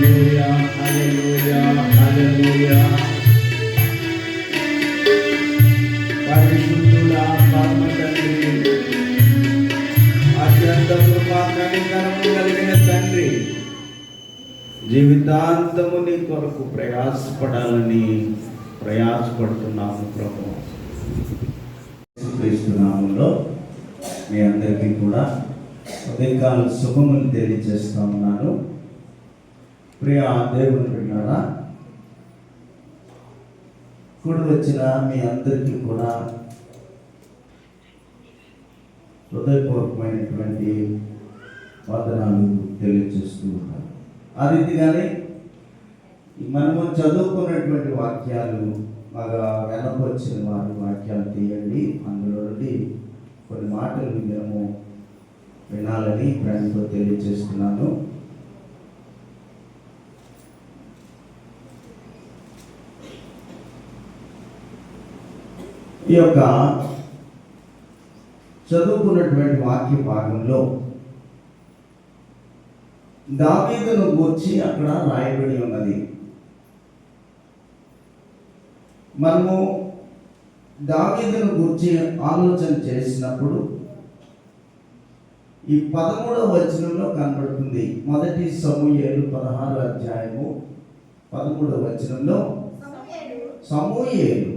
హల్లెలూయా హల్లెలూయా హల్లెలూయా. పరిశుద్ధుడా పరమ తండ్రి, అత్యంత కృపా కనికరము కలిగిన తండ్రి, జీవితాంతము నీ కొరకు ప్రయాసపడుతున్నాము ప్రభు. క్రీస్తునామంలో మీ అందరికీ కూడా ఉదయకాల శుభములు తెలియజేస్తా ఉన్నాను. ప్రియ దేవుని విన్నారా, కూడి వచ్చిన మీ అందరికీ కూడా హృదయపూర్వకమైనటువంటి వందనాలు తెలియజేస్తూ ఉన్నాను. ఆ రీతిగానే మనము చదువుకున్నటువంటి వాక్యాలు బాగా వెనకొచ్చిన వారి వాక్యాలు తీయండి. అందులో నుండి కొన్ని మాటలు మనము వినాలని ప్రేమతో తెలియజేస్తున్నాను. ఈ యొక్క చదువుకున్నటువంటి వాక్య భాగంలో దావీదును గూర్చి అక్కడ రాయబడి ఉన్నది. మనము దావీదును గూర్చి ఆలోచన చేసినప్పుడు ఈ 13వ వచనంలో కనబడుతుంది. మొదటి సమూయేలు 16వ అధ్యాయము 13వ వచనంలో సమూయేలు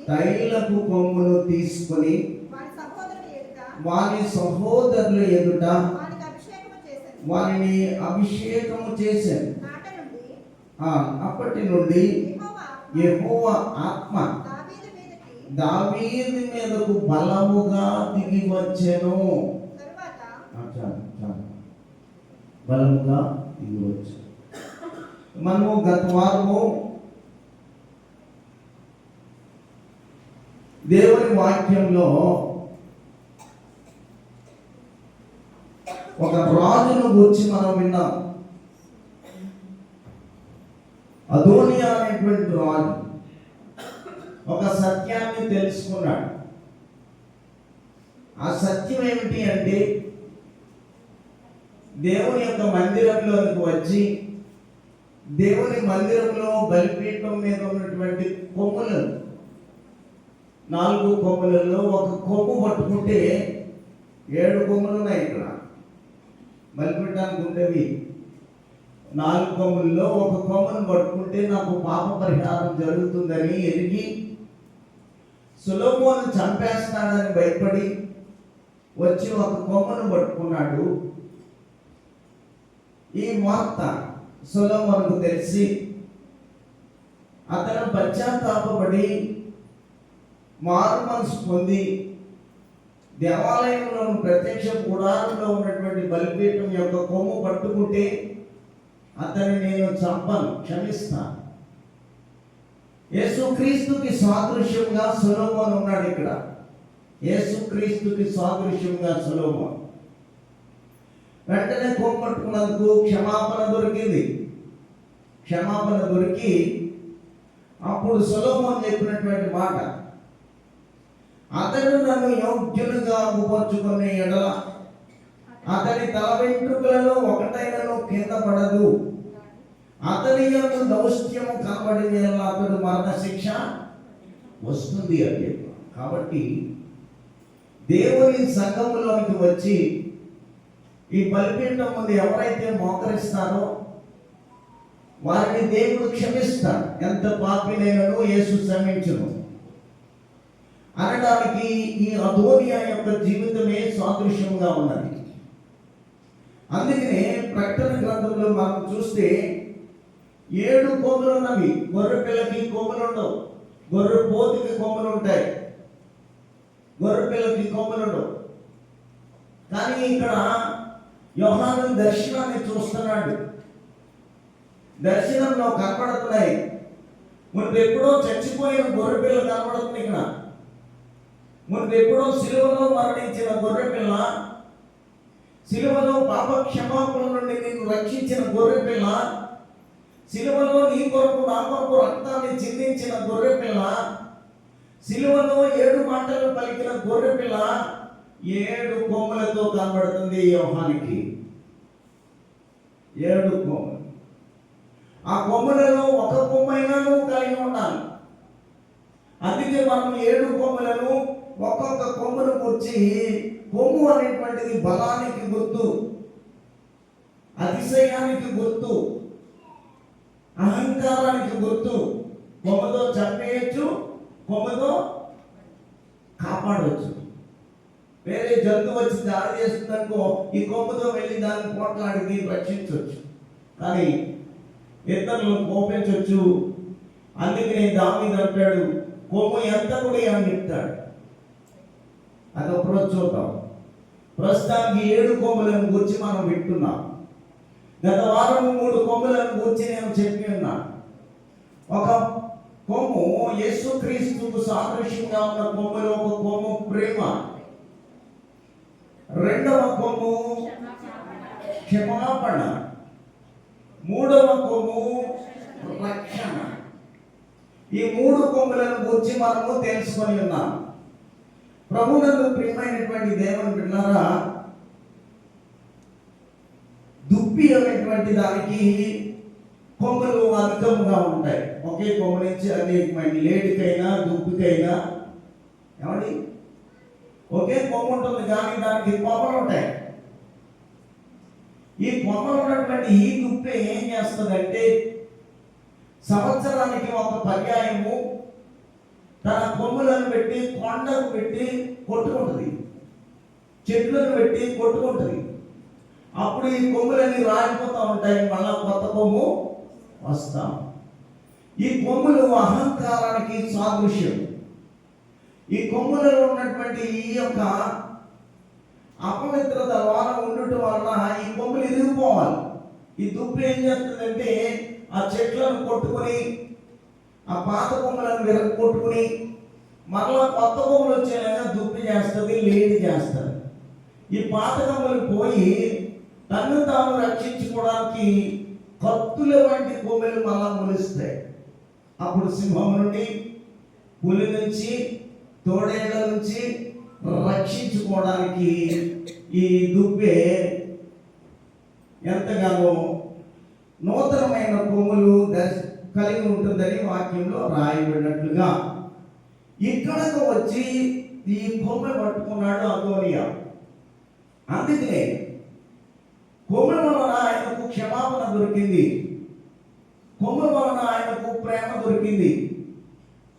తైలపు కొమ్మును తీసుకొని వారి సహోదరుల ఎదుట వారిని అభిషేకము చేశాను. అప్పటి నుండి యెహోవా ఆత్మ దావీదు మీదకు బలముగా దిగి వచ్చెను. బలముగా దిగి వచ్చాను. మనము గత వారము దేవుని వాక్యంలో ఒక రాజును గురించి మనం విన్నాం. అదోనియా అనేటువంటి రాజు ఒక సత్యాన్ని తెలుసుకున్నాడు. ఆ సత్యం ఏమిటి అంటే, దేవుని యొక్క మందిరంలోకి వచ్చి దేవుని మందిరంలో బలిపీఠం మీద ఉన్నటువంటి కొమ్ములు 4 కొమ్ములలో ఒక కొమ్ము పట్టుకుంటే 7 కొమ్ములు ఉన్నాయి. ఇక్కడ బలిపీఠానికి ఉండేవి 4 కొమ్ముల్లో ఒక కొమ్మును పట్టుకుంటే నాకు పాప పరిహారం జరుగుతుందని ఎరిగి సొలొమోను చంపేస్తాడని భయపడి వచ్చి ఒక కొమ్మును పట్టుకున్నాడు. ఈ వార్త సొలొమోనుకు తెలిసి అతను పశ్చాత్తాపపడి మారు మనసు పొంది దేవాలయంలోని ప్రత్యక్ష గుడారంలో ఉన్నటువంటి బలిపీఠం యొక్క కొమ్ము పట్టుకుంటే అతన్ని నేను చంపను, క్షమిస్తాను. యేసుక్రీస్తుకి సాదృశ్యంగా సొలొమోను ఉన్నాడు. ఇక్కడ యేసుక్రీస్తుకి సాదృశ్యంగా సొలొమోను వెంటనే కొమ్ము పట్టుకున్నందుకు క్షమాపణ దొరికింది. క్షమాపణ దొరికి అప్పుడు సొలొమోను చెప్పినటువంటి మాట, అతడు నన్ను యోగ్యునిగా అగుపరుచుకునే ఎడల అతని తల వెంట్రుకలలో ఒకటైనను కింద పడదు. అతని యొక్క దౌష్ట్యము కనబడిన అతడు మరణశిక్ష వస్తుంది అని చెప్పారు. కాబట్టి దేవుని సంఘములోనికి వచ్చి ఈ బలిపీఠం ముందు ఎవరైతే మోకరిస్తారో వారిని దేవుడు క్షమిస్తాడు. ఎంత పాపినైనను యేసు క్షమించును అనడానికి ఈ అదోనియా యొక్క జీవితమే సాదృశ్యంగా ఉన్నది. అందుకనే ప్రకటన గ్రంథంలో మనం చూస్తే 7 కొమ్ములు ఉన్నవి. గొర్రె పిల్లకి కొమ్ములు ఉండవు, గొర్రె పోతుకి కొమ్ములు ఉంటాయి, గొర్రె పిల్లకి కొమ్ములు ఉండవు. కానీ ఇక్కడ యోహాను దర్శనాన్ని చూస్తున్నాడు. దర్శనంలో కనపడుతున్నాయి. ముందు ఎప్పుడో చచ్చిపోయిన గొర్రె పిల్ల కనపడుతుంది. ఇక్కడ ముందు ఎప్పుడో సిలువలో మరణించిన గొర్రె పిల్ల, సిలువలో పాప క్షమాపణ నుండి నిన్ను రక్షించిన గొర్రె పిల్ల, సిలువలో నీ కొరకు నా కొరకు రక్తాన్ని చిందించిన గొర్రె పిల్ల, సిలువలో 7 మాటలు పలికిన గొర్రె పిల్ల 7 కొమ్ములతో కనబడుతుంది యోహానికి. 7 కొమ్ములు. ఆ కొమ్ములలో ఒక కొమ్మైనా నువ్వు కలిగి ఉండాలి. అందుకే మనం 7 కొమ్ములను ఒక్కొక్క కొమ్మును కూర్చి, కొమ్ము అనేటువంటిది బలానికి గుర్తు, అతిశయానికి గుర్తు, అహంకారానికి గుర్తు. కొమ్మతో చంపేయచ్చు, కొమ్మతో కాపాడవచ్చు. వేరే జంతువు వచ్చి దాడి చేస్తుందనుకో, ఈ కొమ్మతో వెళ్ళి దాన్ని పోట్లాడి దీన్ని రక్షించవచ్చు, కానీ ఇతరులను కోపించవచ్చు. అందుకనే దావీదు అంటాడు, కొమ్ము ఎంత కూడా అని చెప్తాడు. అదొకరోజు చూద్దాం. ప్రస్తుతానికి 7 కొమ్ములను గురించి మనం వింటున్నాం. గత వారం 3 కొమ్ములను గురించి నేను చెప్పి ఉన్నాను. ఒక కొమ్ము యేసుక్రీస్తుకు సాదృశ్యంగా ఉన్న కొమ్ములో ఒక కొమ్ము ప్రేమ, రెండవ కొమ్ము క్షమాపణ, మూడవ కొమ్ము రక్షణ. ఈ 3 కొమ్ములను గురించి మనము తెలుసుకొని ఉన్నాం. ప్రభువునందు ప్రియమైనటువంటి దేవుని బిడ్డలారా, దుప్పి అనేటువంటి దానికి కొమ్ములు అధికంగా ఉంటాయి. ఒకే కొమ్ము నుంచి అనేకమైన లేడికైనా దుప్పికైనా ఏమండి ఒకే కొమ్ము ఉంటుంది, కానీ దానికి కొమ్మలు ఉంటాయి. ఈ కొమ్మలు ఉన్నటువంటి ఈ దుప్పి ఏం చేస్తుందంటే, సంవత్సరానికి ఒక పర్యాయము తన కొమ్ములను పెట్టి కొండకు పెట్టి కొట్టుకుంటుంది, చెట్లను పెట్టి కొట్టుకుంటుంది. అప్పుడు ఈ కొమ్ములన్నీ రాలిపోతూ ఉంటాయి, మళ్ళా కొత్త కొమ్ము వస్తాం. ఈ కొమ్ములు అహంకారానికి సాదృశ్యం. ఈ కొమ్ములలో ఉన్నటువంటి ఈ యొక్క అపవిత్రత వారం ఉండటం వలన ఈ కొమ్ములు ఇరిగిపోవాలి. ఈ దుప్పి ఏం చేస్తుందంటే, ఆ చెట్లను కొట్టుకుని, ఆ పాత కొమ్ములను విరగొట్టుకుని, మరలా కొత్త కొమ్ములు వచ్చేలాగా దుప్పి చేస్తుంది, లేడి చేస్తుంది. ఈ పాత కొమ్ములు పోయి తన్ను తాను రక్షించుకోవడానికి కత్తుల వంటి కొమ్ములు మళ్ళా మొలుస్తాయి. అప్పుడు సింహం నుండి, పులి నుంచి, తోడేళ్ల నుంచి రక్షించుకోవడానికి ఈ దుబ్బే ఎంతగానో నూతనమైన కొమ్ములు కలిగి ఉంటుందని వాక్యంలో రాయబడినట్లుగా ఇక్కడకు వచ్చి ఈ కొమ్మ పట్టుకున్నాడు అదోనియా. అందుకనే కొమ్ముల వలన ఆయనకు క్షమాపణ దొరికింది, కొమ్ముల వలన ఆయనకు ప్రేమ దొరికింది,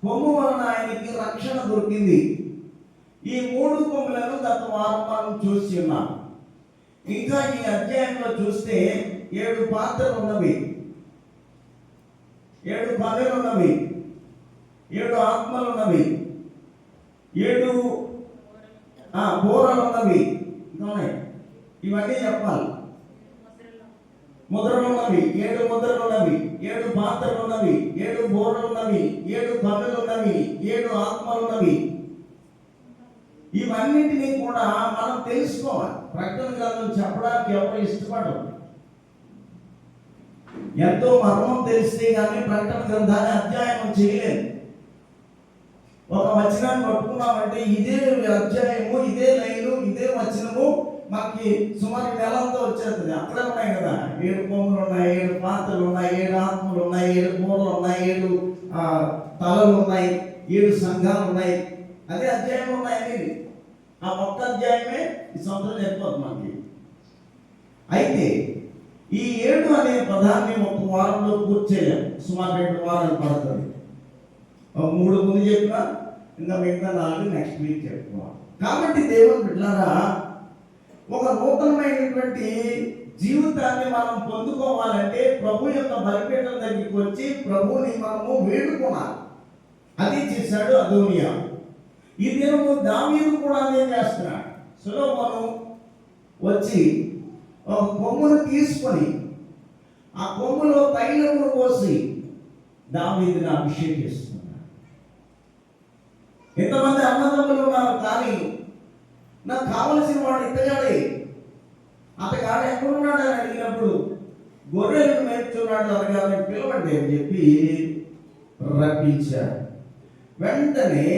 కొమ్ము వలన ఆయనకి రక్షణ దొరికింది. ఈ 3 కొమ్ములను గత వారం మనం చూసి ఉన్నాం. ఇంకా ఈ అధ్యాయంలో చూస్తే 7 పాత్రలు ఉన్నవి, 7 పనులు ఉన్నవి, 7 ఆత్మలు ఉన్నవి, 7 బోరలు ఉన్నవి. ఇవన్నీ చెప్పాలి. ముద్రలు ఉన్నవి, 7 ముద్రలు ఉన్నవి, 7 పాత్రలు ఉన్నవి, 7 బోరలు ఉన్నవి, 7 పనులు ఉన్నవి, 7 ఆత్మలు ఉన్నవి. ఇవన్నిటినీ కూడా మనం తెలుసుకోవాలి. ప్రకటన గ్రంథం చెప్పడానికి ఎవరు ఇష్టపడరు. ఎంతో మర్మం తెలిస్తే కానీ ప్రకటన గ్రంథాన్ని అధ్యయనం చేయలేదు. ఒక వచనాన్ని పట్టుకున్నామంటే ఇదే అధ్యాయము, ఇదే లైను, ఇదే వచనము మనకి సుమారు నెలంతా వచ్చేస్తుంది. అక్కడే ఉన్నాయి కదా, 7 కొమ్ములు ఉన్నాయి, 7 పాత్రలు ఉన్నాయి, 7 ఆత్మలు ఉన్నాయి, 7 బోర్లు ఉన్నాయి, 7 తలలు ఉన్నాయి, 7 సంఘాలు ఉన్నాయి. అదే అధ్యాయంలో ఉన్నాయి. ఆ ఒక్క అధ్యాయమే ఈ సంవత్సరం చెప్పిపోతుంది మనకి. అయితే ఈ 7 అనే పదాన్ని ఒక వారంలో పూర్తి చేయలేం. సుమారు 2 వారాలు పడుతుంది. 3 ముందు చెప్పినా ఇంకా మిగతా 4 నెక్స్ట్ వీక్ చెప్పుకోవాలి. కాబట్టి దేవుని బిడ్డలారా, ఒక నూతనమైనటువంటి జీవితాన్ని మనం పొందుకోవాలంటే ప్రభు యొక్క బలిపీఠం దగ్గరికి వచ్చి ప్రభువుని మనము వేడుకోవాలి. అది చేశాడు అదోనియా. ఈ దినము దావీదు కూడా అదే చేస్తున్నాడు. సొలొమోను వచ్చి ఒక కొమ్మును తీసుకొని ఆ కొమ్ములో తైలమును పోసి దావీదుని అభిషేకిస్తున్నాడు. ఎంతమంది అన్నదమ్ములు ఉన్నారు, కానీ నాకు కావలసిన వాడు ఇతగాడే, అతగాడు ఎక్కడున్నాడు అని అడిగినప్పుడు గొర్రెలను మేపుతున్నాడు, అతగాడిని పిలవండి అని చెప్పి రప్పించాడు. వెంటనే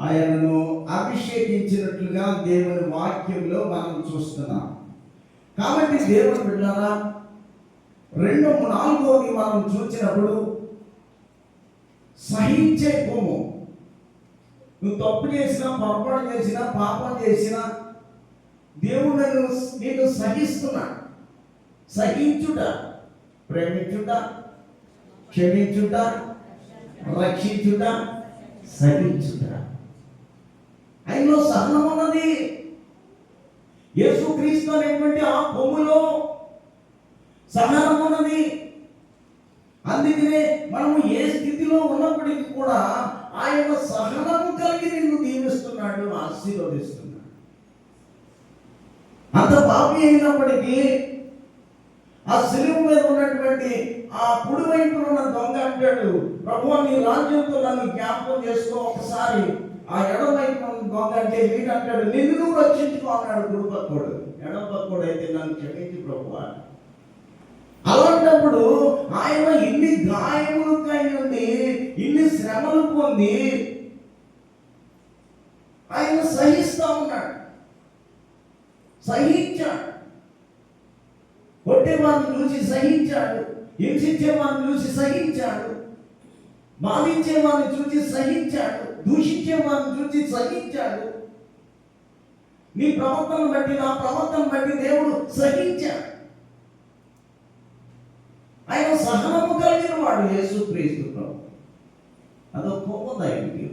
ఆయనను అభిషేకించినట్లుగా దేవుని వాక్యంలో మనం చూస్తున్నాం. కాబట్టి దేవుని బిడ్డలారా, నాలుగోది మనం చూసినప్పుడు సహించే కొమ్ము. నువ్వు తప్పు చేసినా, పొరపాటు చేసినా, పాపం చేసినా దేవుడు నేను సహిస్తున్నా. సహించుట, ప్రేమించుట, క్షమించుట, రక్షించుట, సహించుట. ఆయనలో సహనం ఉన్నది. యేసుక్రీస్తు అనేటువంటి ఆ కొమ్ములో సహనం ఉన్నది. అందుకనే మనము ఏ స్థితిలో ఉన్నప్పటికీ కూడా ఆయన సహనము కలిగి నిన్ను దీవిస్తున్నాడు, ఆశీర్వదిస్తున్నాడు. అంత పాపి అయినప్పటికీ ఆ శిలువ మీద ఉన్నటువంటి ఆ కుడి వైపున ఉన్న దొంగ అంటాడు, ప్రభువా నీ రాజ్యంతో నన్ను జ్ఞాపకం చేసుకో ఒకసారి. ఆ ఎడమ వైపున ఉన్న దొంగ అంటే వీడు అంటాడు, నిన్ను నువ్వు రక్షించుకో అన్నాడు కుడి పక్కోడు. ఎడమ పక్కోడు అయితే నన్ను క్షమించు ప్రభువా. అలాంటప్పుడు ఆయన ఇన్ని గాయములు నుండి ఇన్ని శ్రమలు పొంది ఆయన సహిస్తా ఉన్నాడు, సహించాడు. కొట్టేవారిని చూసి సహించాడు, హింసించేవారిని చూసి సహించాడు, బాధించేవారిని చూసి సహించాడు, దూషించేవారిని చూసి సహించాడు. నీ ప్రవర్తన బట్టి, నా ప్రవర్తన బట్టి దేవుడు సహించాడు. ఆయన సహనము కలిగిన వాడు యేసుక్రీస్తు ప్రభు. అదొక కొమ్ము ఆయనకి.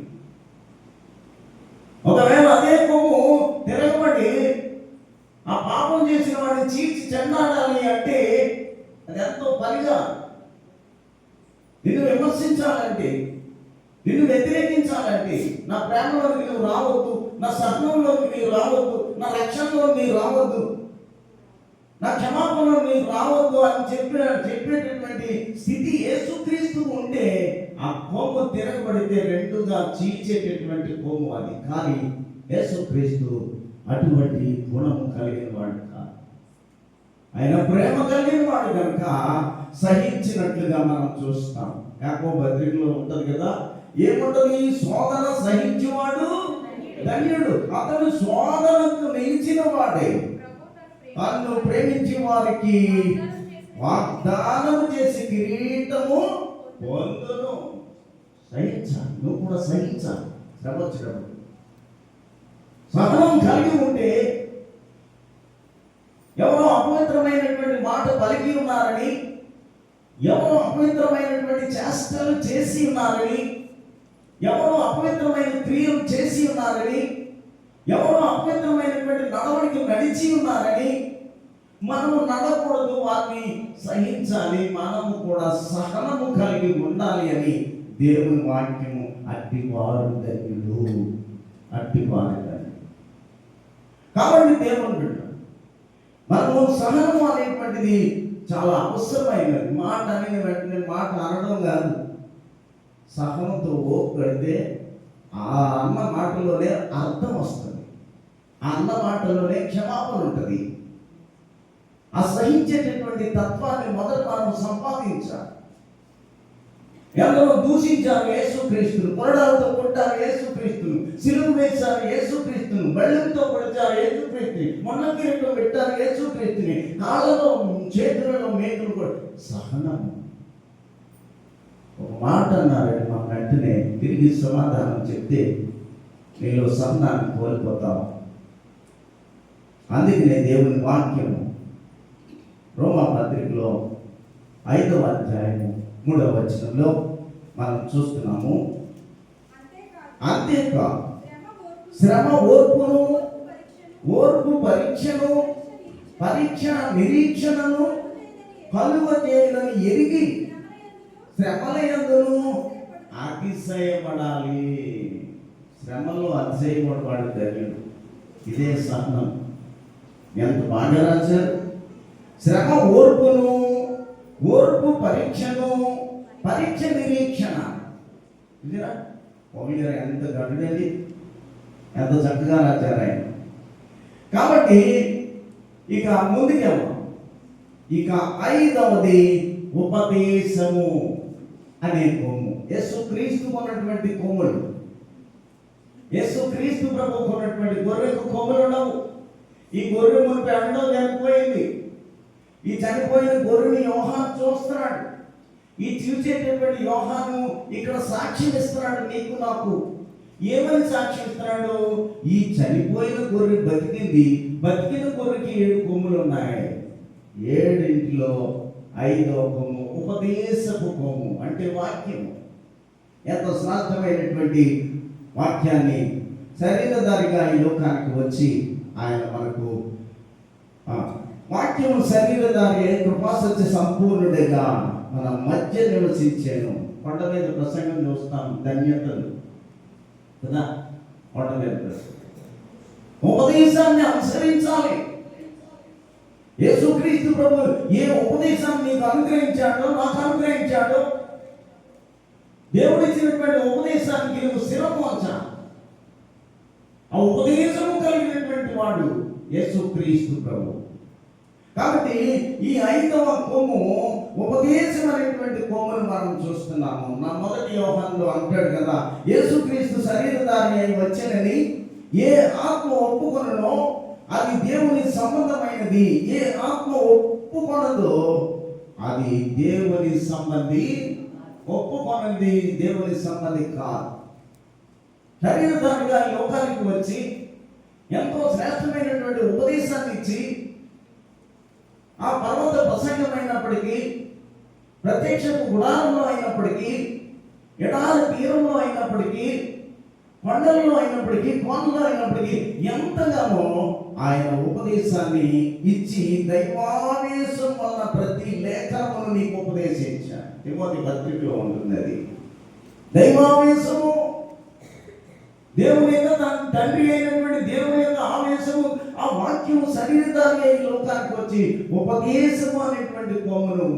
ఒకవేళ అదే కొమ్ము తిరగబడి ఆ పాపం చేసిన వాడిని చీల్చి చెండాడాలి అంటే అది ఎంతో పనిగా. నిన్ను విమర్శించాలంటే, నిన్ను వ్యతిరేకించాలంటే, నా ప్రేమలోకి నువ్వు రావద్దు, నా సహనంలోకి నీవు రావద్దు, నా రక్షణలో నీవు రావద్దు, నా క్షమాపణలో నీవు రావద్దు అని చెప్పేటటువంటి స్థితి యేసుక్రీస్తు ఉంటే ఆ కొమ్ము తిరగబడితే రెండుగా చీల్చేటటువంటి కొమ్ము అది. కానీ యేసుక్రీస్తు అటువంటి గుణము కలిగిన వాడు కాదు. ఆయన ప్రేమ కలిగిన వాడు కనుక సహించినట్లుగా మనం చూస్తాం. యాకోబు పత్రికలో ఉంటది కదా, ఏముంటది? శోధన సహించేవాడు ధన్యుడు, అతడు శోధనకు నిలిచిన వాడే తన్ను ప్రేమించి వారికి వాగ్దానం చేసి కిరీటము పొందును. సహించాలి, నువ్వు కూడా సహించాలి. శ్రమ వచ్చినప్పుడు సహనం కలిగి ఉంటే, ఎవరో అపవిత్రమైనటువంటి మాట పలికి ఉన్నారని, ఎవరో అపవిత్రమైనటువంటి చేష్టలు చేసి ఉన్నారని, ఎవరో అపవిత్రమైన క్రియలు చేసి ఉన్నారని, ఎవరో అపవిత్రమైనటువంటి నడవడికి నడిచి ఉన్నారని మనము నడకూడదు, వారిని సహించాలి. మనము కూడా సహనము కలిగి ఉండాలి అని దేవుని వాక్యము అట్టివారు ధన్యుడు, అట్టివారు ధన్యుడు. కాబట్టి దేవుని బిడ్డ, మనము సహనము అనేటువంటిది చాలా అవసరమైనది. మాట అనే వెంటనే మాట అనడం కాదు, సహనంతో ఓపికడితే ఆ అన్న మాటలోనే అర్థం వస్తుంది, ఆ అన్న మాటలోనే క్షమాపణ ఉంటుంది. ఆ సహించేటటువంటి తత్వాన్ని మొదట మనం సంపాదించాలి. ఎందరో దూషించారు యేసుక్రీస్తును, కొరడాలతో కొట్టారు యేసుక్రీస్తును, సిలువ వేశారు యేసుక్రీస్తును, బళ్ళెంతో కొడిచారు యేసుక్రీస్తుని, మొన్న కిరీటం పెట్టారు యేసుక్రీస్తుని, కాళ్ళలో చేతులలో మేకులు కొట్టి. సహనము. ఒక మాట అన్నారండి, మా వెంటనే తిరిగి సమాధానం చెప్తే నీలో సహనాన్ని కోల్పోతావు. అందుకనే దేవుని వాక్యము రోమా పత్రికలో 5వ అధ్యాయము 3వ వచనంలో మనం చూస్తున్నాము. అంతేకాదు శ్రమ ఓర్పును, ఓర్పు పరీక్షను, పరీక్ష నిరీక్షణను కలుగజేయులని ఎరిగి శ్రమలయందును అతిశయపడాలి. శ్రమలో అతిశయపడవాడు ధన్యుడు. ఇదే సహనం. ఎంత బాగా రాశారు. శ్రమ ఓర్పును, ఓర్పు పరీక్షను, పరీక్ష నిరీక్షణ. ఇదిరా పౌలు ఎంత గడుడేది, ఎంత చక్కగా రాశారు ఆయన. కాబట్టి ఇక ముందుకెళ్దాం. ఇక 5వది ఉపదేశము అనే కొమ్ము. యేసుక్రీస్తు ఉన్నటువంటి కొమ్ములు, యేసుక్రీస్తు ప్రభు ఉన్నటువంటి గొర్రెకు కొమ్ములు ఉండవు. ఈ గొర్రె మునిపి అండం చనిపోయింది. ఈ చనిపోయిన గొర్రెని యోహాను చూస్తున్నాడు. ఈ చూసేటటువంటి యోహాను ఇక్కడ సాక్ష్యం ఇస్తున్నాడు నీకు నాకు. ఏమని సాక్ష్యం ఇస్తున్నాడు? ఈ చనిపోయిన గొర్రె బతికింది, బతికిన గొర్రెకి 7 కొమ్ములు ఉన్నాయి. 7 5వ కొమ్ము ఉపదేశపు కొమ్ము, అంటే వాక్యము. ఎంతో శ్రేష్టమైనటువంటి వాక్యాన్ని శరీరధారిగా ఈ లోకానికి వచ్చి ఆయన మనకు వాక్యము శరీరధారి కృపాసత్య సంపూర్ణుడిగా మన మధ్య నివసించాను. కొండ మీద ప్రసంగం చూస్తాం, ధన్యతలు కదా. కొండ మీద ఉపదేశాన్ని అనుసరించాలి. యేసుక్రీస్తు ప్రభు ఏ ఉపదేశాన్ని నీకు అనుగ్రహించాడో, నాకు అనుగ్రహించాడో, దేవుడు ఇచ్చినటువంటి ఉపదేశానికి నువ్వు శిరము వంచాలి. ఆ ఉపదేశము కలిగినటువంటి వాడు యేసుక్రీస్తు ప్రభు. కాబట్టి ఈ 5వ కొమ్ము ఉపదేశం అనేటువంటి కొమ్మును మనం చూస్తున్నాము. నా మొదటి యోహానులో అంటాడు కదా, యేసుక్రీస్తు శరీరధారి అయి వచ్చానని ఏ ఆత్మ ఒప్పుకొనో అది దేవుని సంబంధమైనది, ఏ ఆత్మ ఒప్పుకొనదో అది దేవుని సంబంధి, ఒప్పుకొనది దేవుని సంబంధి కాదు. శరీరధారిగా లోకానికి వచ్చి ఎంతో శ్రేష్టమైనటువంటి ఉపదేశాన్ని ఇచ్చి ఆ పర్వత ప్రసంగమైనప్పటికీ, ప్రత్యక్షపు గుడారంలో అయినప్పటికీ, ఎడారి తీరంలో అయినప్పటికీ, కొండల్లో అయినప్పటికీ, కోనలో అయినప్పటికీ ఎంతగానో ఆయన ఉపదేశాన్ని ఇచ్చి దైవావేశం వలన ప్రతి లేఖనమును నీకు ఉపదేశించాడు. తిమోతి పత్రికలో ఉంటుంది అది. దైవావేశము, దేవుని యొక్క తండ్రి అయినటువంటి దేవుని యొక్క ఆవేశము, ఆ వాక్యము శరీరధారి అయి లోకానికి వచ్చి ఉపదేశము అనేటువంటి కొమ్మును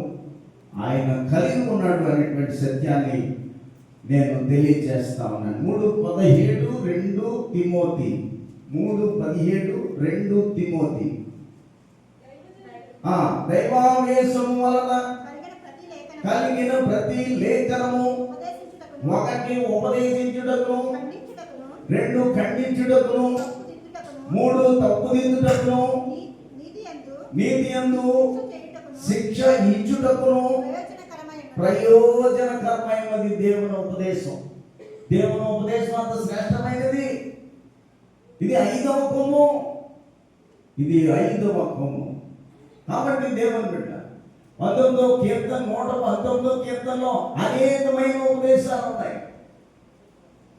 ఆయన కలిగి ఉన్నాడు అనేటువంటి సత్యాన్ని నేను తెలియజేస్తా ఉన్నాను. 3:17 2 తిమోతి 3:17 2 తిమోతి. దైవావేశము వలన కలిగిన ప్రతి లేఖనము 1 ఉపదేశించుటకును, 2 ఖండించుటకును, 3 తప్పుదిద్దుటకును, నీతియందు శిక్ష ఇచ్చుటకును ప్రయోజనకరమైనది దేవుని ఉపదేశం. దేవుని ఉపదేశం అంత శ్రేష్టమైనది. ఇది 5వ కొమ్ము, ఇది 5వ కొమ్ము. కాబట్టి దేవుని బిడ్డ 19వ కీర్తన 119వ కీర్తనలో అనేకమైన ఉపదేశాలు ఉన్నాయి.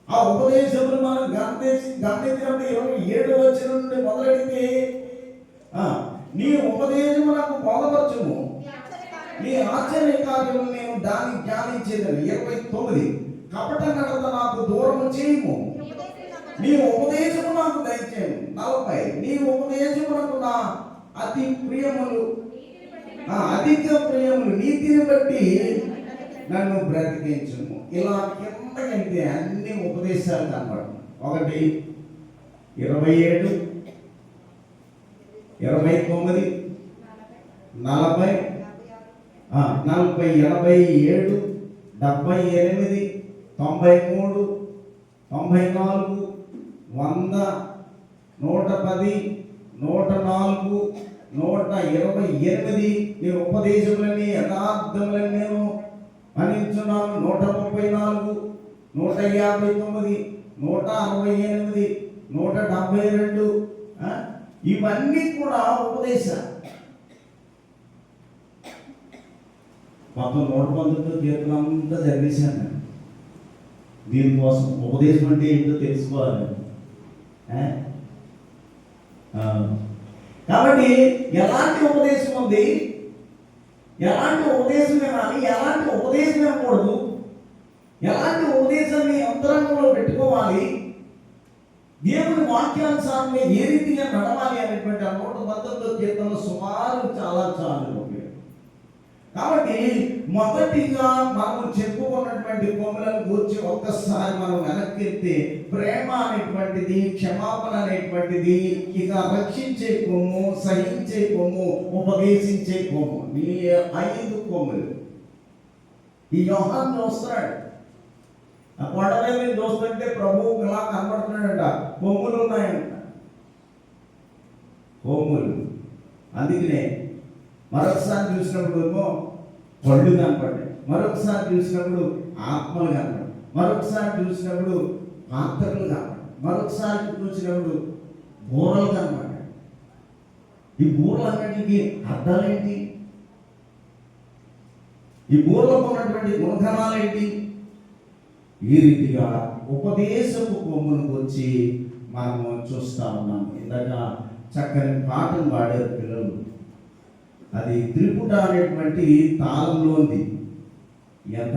ఆ ఉపదేశములు మనం గమనించినప్పుడు 27వ వచనం నుండి మొదలెడితే నీ ఉపదేశము నాకు బోధపరచుము, నీ ఆశ్చర్య కార్యము నేను దాన్ని ధ్యానించేదని. 29 కపట నడత నాకు దూరము చేయము, నీ ఉపదేశము నాకు దయచేయము. 40 నీ ఉపదేశమునకు నా అతి ప్రియములు, అధిక ప్రియములు నీతిని బట్టి నన్ను బ్రతికించుము. ఇలా కిందకంటే అన్ని ఉపదేశాలు కనబడు. 1 27 29 40 40 87 78 93 94 100 110 104 128 నీ ఉపదేశములని యథార్థములని నేను మన్నించున్నాను. 134 159 168 172 ఇవన్నీ కూడా ఉపదేశాలు. మొత్తం 119 కీర్తన అంతా చదివేశాను. దీనికోసం ఉపదేశం అంటే ఏంటో తెలుసుకోవాలి. కాబట్టి ఎలాంటి ఉపదేశం ఉంది, ఎలాంటి ఉపదేశం వినాలి, ఎలాంటి ఉపదేశం వినకూడదు, ఎలాంటి ఉపదేశాన్ని అంతరంగంలో పెట్టుకోవాలి, దేవుని వాక్యానుసారంగా ఏ రీతిగా నడవాలి అనేటువంటి 119వ కీర్తనలో సుమారు చాలా కాబట్టి మొదటిగా మనం చెప్పుకున్నటువంటి కొమ్ములను గురించి ఒక్కసారి మనం వెనక్కితే ప్రేమ అనేటువంటిది, క్షమాపణ అనేటువంటిది, ఇక రక్షించే కొమ్ము, సహించే కొమ్ము, ఉపదేశించే కొమ్ము, ఈ 5 కొమ్ములు ఈ యోహాను చూస్తున్నాడు. ఆ కొండ మీద చూస్తుంటే ప్రభువు ఇలా కనబడుతున్నాడంట. కొమ్ములు ఉన్నాయంట, కొమ్ములు. అందుకనే మరొకసారి చూసినప్పుడు ఏమో పళ్ళు కనపడ్డాయి, మరొకసారి చూసినప్పుడు ఆత్మలు కనపడ్డాయి, మరొకసారి చూసినప్పుడు పాత్రలు కనపడ్డాయి, మరొకసారి చూసినప్పుడు బూరలు కనపడ్డాయి. ఈ బూరలన్నిటికీ అర్థాలేంటి? ఈ బూరలకు ఉన్నటువంటి గుణగణాలేంటి? ఈ రీతిగా ఉపదేశపు కొమ్మును వచ్చి మనము చూస్తా ఉన్నాం. ఇందాక చక్కని పాటను పాడారు పిల్లలు. అది త్రిపుట అనేటువంటి తాళంలో ఉంది. ఎంత?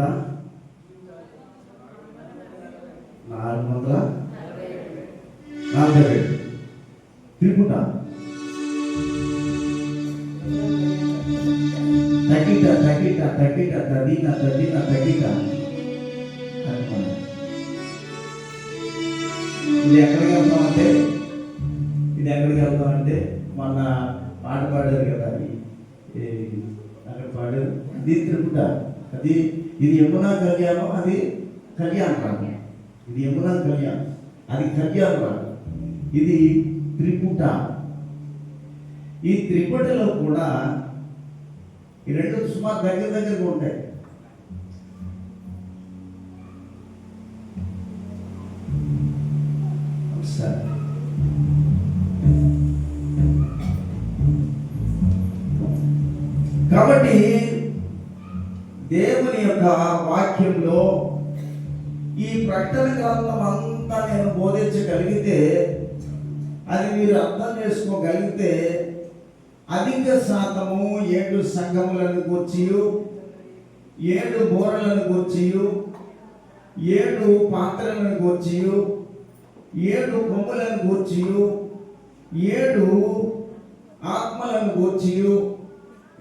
440 త్రిపుట. తగిట తగిట తగిట తదిన తదిన తగిట. ఇది ఎక్కడికి వెళ్తామంటే మొన్న పాట పాడారు కదా, అక్కడ పాడారు. ఇది త్రిపుట. ఇది యమునా కళ్యాణం, అది కళ్యాణ రాగం. ఇది యమునా కళ్యాణం, అది కళ్యాణ రాగం. ఇది త్రిపుట. ఈ త్రిపుటలో కూడా ఈ రెండు సుమారు దగ్గరగా ఉంటాయి. కాబట్టి దేవుని యొక్క వాక్యంలో ఈ ప్రకటన గ్రంథం అంతా నేను బోధించగలిగితే, అది మీరు అర్థం చేసుకోగలిగితే, అధిక శాతము 7 సంఘములను గూర్చి, 7 బోరలను గూర్చి, 7 పాత్రలను గూర్చి, 7 కొమ్ములను గూర్చి, 7 ఆత్మలను గూర్చి,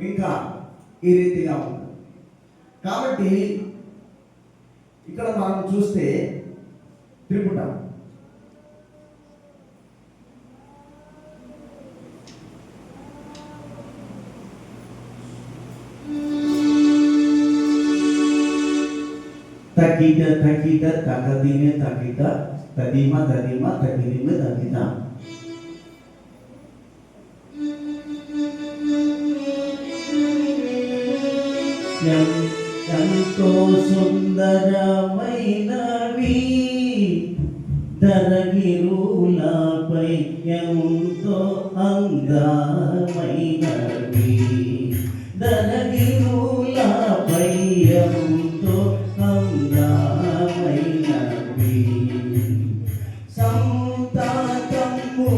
ఇంకా ఈ రీతిగా ఉంది. కాబట్టి ఇక్కడ మనం చూస్తే త్రిపుట, తకిట తకిట తకదినే తకిట తదిమ తదిమ తకిదిమే తకిట. ఎంతో సుందరమైనవి ధరగిరులపై, ఎంతో అందమైనవి ధరగిరులపై, ఎంతో అందమైనవి. సంతాతము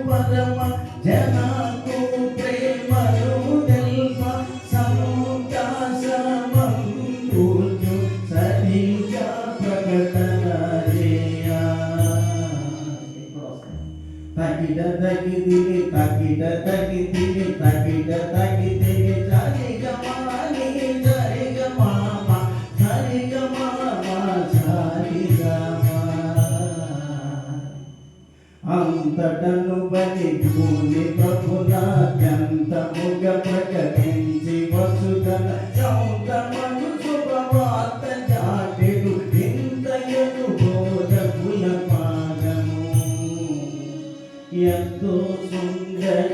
పరమ జనకు ప్రేమను తెల్ప, సంతాసమందు సరిగా ప్రకటన చేయ. తకిట తగిదిని తకిట తగిదిని తకిట తగిదిని సరిగమాని సరిగమామ సరిగమామ సరిగమా. అంతటను బలి భూమి ప్రభుత్వంతముగ ప్రకటించి వసుదన సౌతమను శుభవార్త చాటెడు ఇంతయను బోధకుల పాదము. ఎంతో సుందరమైనవి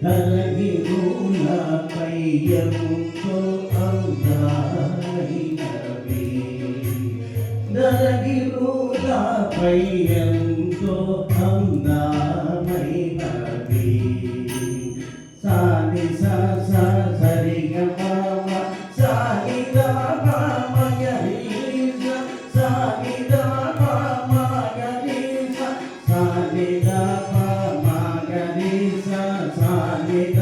ధరగిరులపై, ఎంతో అందమైనవి ధరగిరులపై, ఎంతో అందమైనవి. సాని సరిగమ సానిద మగరీస సానిద మగరీస సానిద మగరీస సానిద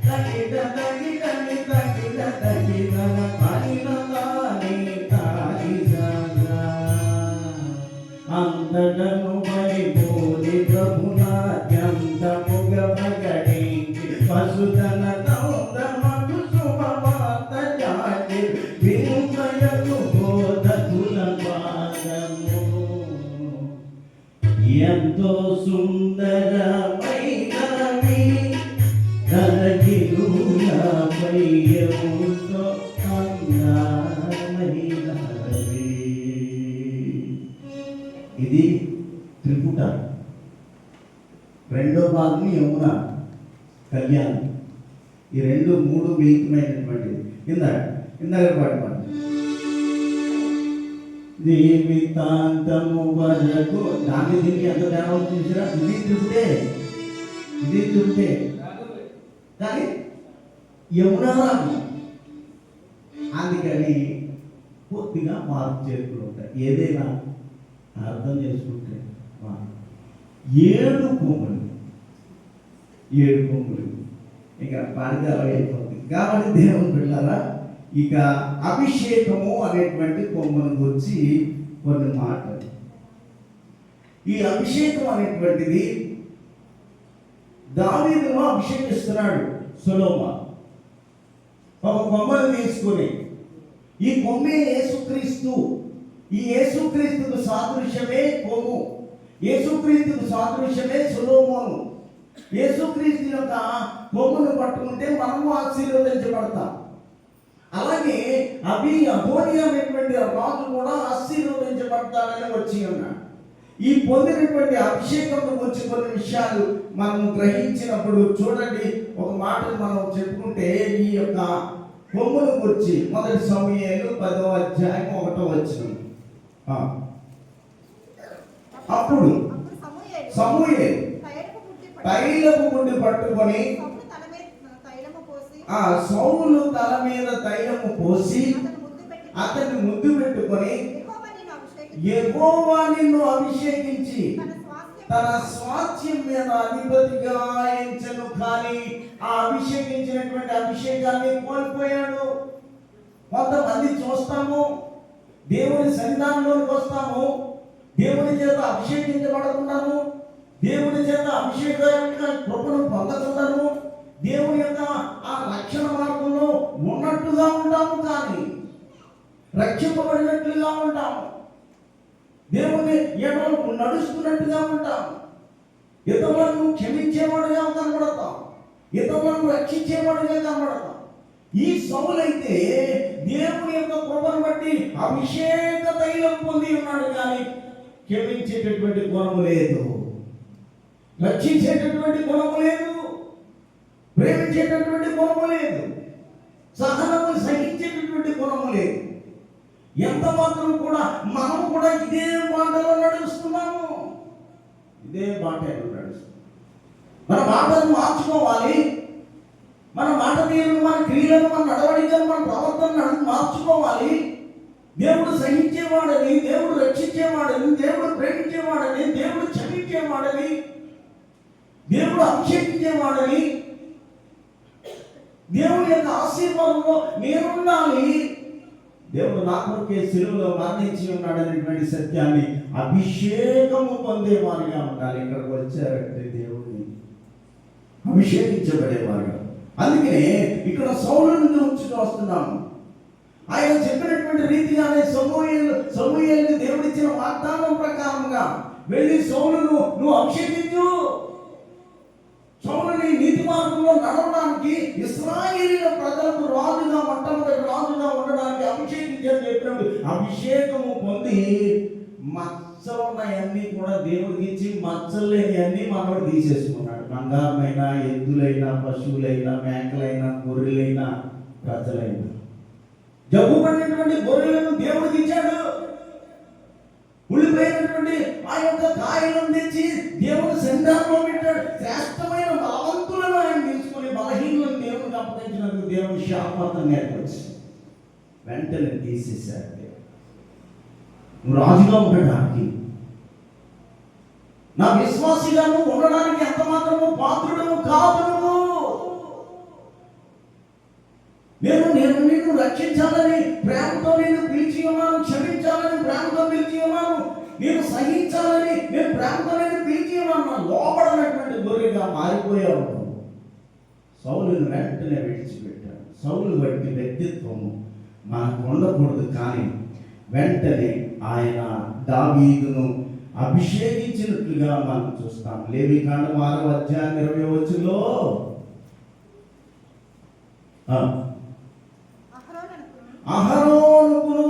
తగిట తగిటని తగిట తగిట పరిణతాని తాని అంతటను వైపు భాగం యమున కళ్యాణం. ఈ మూడు మిలితమైనటువంటిది. ఇందాక పాట జీవితాంతము వరకు దాన్ని దీనికి ఎంత తేడా చూసారా? ఇది తృప్తే కానీ యమున రాగం. అందుకని పూర్తిగా మార్పు చేరుకుని ఉంటాయి. ఏదైనా అర్థం చేసుకుంటే 7 కొమ్ములు ఇక పాడితే అలా అయిపోతుంది. కాబట్టి దేవుని బిడ్డలారా, ఇక అభిషేకము అనేటువంటి కొమ్మను గురించి కొన్ని మాటలు. ఈ అభిషేకం అనేటువంటిది దావీదును అభిషేకిస్తున్నాడు సొలొమోను. ఒక కొమ్మను తీసుకుని, ఈ కొమ్మే యేసుక్రీస్తు. ఈ యేసుక్రీస్తుకు సాదృశ్యమే కొమ్ము, యేసుక్రీస్తుకు సాదృశ్యమే సొలొమోను. యేసుక్రీస్తు యొక్క కొమ్మును పట్టుకుంటే మనము ఆశీర్వదించబడతాం. అలాగే అదోనియా అనేటువంటి రాజు కూడా ఆశీర్వదించబడతాడని వచ్చి ఉన్నాడు. ఈ పొందినటువంటి అభిషేకం గురించి కొన్ని విషయాలు మనం గ్రహించినప్పుడు చూడండి, ఒక మాట మనం చెప్పుకుంటే ఈ యొక్క కొమ్మును గురించి మొదటి సమూయేలు 10వ అధ్యాయం 1వ వచనం. అప్పుడు సమూయేలు తైలపు ముడి పట్టుకొని సౌలు తల మీద తైలము పోసి అతన్ని ముద్దు పెట్టుకొని, యెహోవా నిన్ను అభిషేకించి తన స్వాస్థ్యం మీద అధిపతిగా ఎంచెను. కానీ ఆ అభిషేకించినటువంటి అభిషేకాన్ని కోల్పోయాడు. కొంతమంది చూస్తాము, దేవుని సన్నిధానంలోకి వస్తాము, దేవుని చేత అభిషేకించబడుతున్నాము, దేవుని చేత అభిషేకంగా కృపను పొందకుండాము, దేవుని యొక్క ఆ రక్షణ మార్గంలో ఉన్నట్టుగా ఉంటాము, కానీ రక్షింపబడినట్లుగా ఉంటాము. దేవుని ఎడలో నడుస్తున్నట్టుగా ఉంటాము. ఇతరులను క్షమించేవాడుగా కనబడతాం, ఇతరులను రక్షించేవాడుగా కనబడతాం. ఈ సౌలైతే దేవుని యొక్క కృపను బట్టి అభిషేక తైలం పొంది ఉన్నాడు, కానీ క్షమించేటటువంటి గుణము లేదు, రక్షించేటటువంటి గుణము లేదు, ప్రేమించేటటువంటి గుణము లేదు, సహనము సహించేటటువంటి గుణము లేదు. ఎంత మాత్రం కూడా మనం కూడా ఇదే మాటలో నడుస్తున్నాము, ఇదే మాటలో నడుస్తున్నాం. మన మాటను మార్చుకోవాలి, మన మాట తీరును, మన క్రియలను, మన నడవడికలను, మన ప్రవర్తనను మార్చుకోవాలి. దేవుడు సహించేవాడని, దేవుడు రక్షించేవాడని, దేవుడు ప్రేమించేవాడని, దేవుడు క్షమించేవాడని, దేవుడు అభిషేకించేవాడని, దేవుని యొక్క ఆశీర్వాదంలో నేనుండాలి. దేవుడు నా కొరకే శిలువలో మరణించి ఉన్నాడనేటువంటి సత్యాన్ని అభిషేకము పొందేవారిగా ఉండాలి. ఇక్కడికి వచ్చారంటే దేవుడిని అభిషేకించబడేవారుగా. అందుకనే ఇక్కడ సౌలుని గురించి వస్తున్నాము. ఆయన చెప్పినటువంటి రీతిగానే సమూయేలుని దేవుడిచ్చిన వాగ్దానం ప్రకారంగా వెళ్ళి సౌలును నువ్వు అభిషేకించు, సౌలుని నీతి మార్గంలో నడవడానికి, ఇశ్రాయేలీయుల ప్రజలకు రాజుగా, మొట్టమొదటి రాజుగా ఉండడానికి అభిషేకించని చెప్పినప్పుడు అభిషేకము పొంది మచ్చలున్నాయన్నీ కూడా దేవుడికి ఇచ్చి మచ్చలు లేని అన్ని మనోడు తీసేసుకున్నాడు. బంగారమైనా, ఎద్దులైనా, పశువులైనా, మేకలైనా, గొర్రెలైనా, ప్రజలైనా, జబ్బు పడినటువంటి గొర్రెలను దేవుడికి ఇచ్చాడు. ఉళ్ళిపోయినటువంటి ఆ యొక్క కాయలను తెచ్చి దేవుని సన్నిధానంలో పెట్టాడు. శ్రేష్టమైన బలవంతులను ఆయన తీసుకొని బలహీనులను దేవునికి అప్పగించినందుకు దేవుని శాపం నేర్పొచ్చి వెంటనే తీసేశాడు. నువ్వు రాజుగా ఉండడానికి, నా విశ్వాసిగాను ఉండడానికి ఎంత మాత్రము పాత్రుడము కాదు. నేను నిన్ను రక్షించాలని ప్రేమతో నేను పిలిచి ఉన్నాను, క్షమించాలని ప్రేమతో పిలిచి ఉన్నాను, నేను సహించాలని నేను ప్రేమతో నేను పిలిచి ఉన్నాను. లోపడనటువంటి గొర్రెగా మారిపోయావు. సౌలును వెంటనే విడిచిపెట్టాడు. సౌలు బట్టి వ్యక్తిత్వము మనకు ఉండకూడదు, కానీ వెంటనే ఆయన దావీదును అభిషేకించినట్లుగా మనం చూస్తాం. లేవికాండం 6వ అధ్యాయం 20వ వచనంలో అహరోనుకును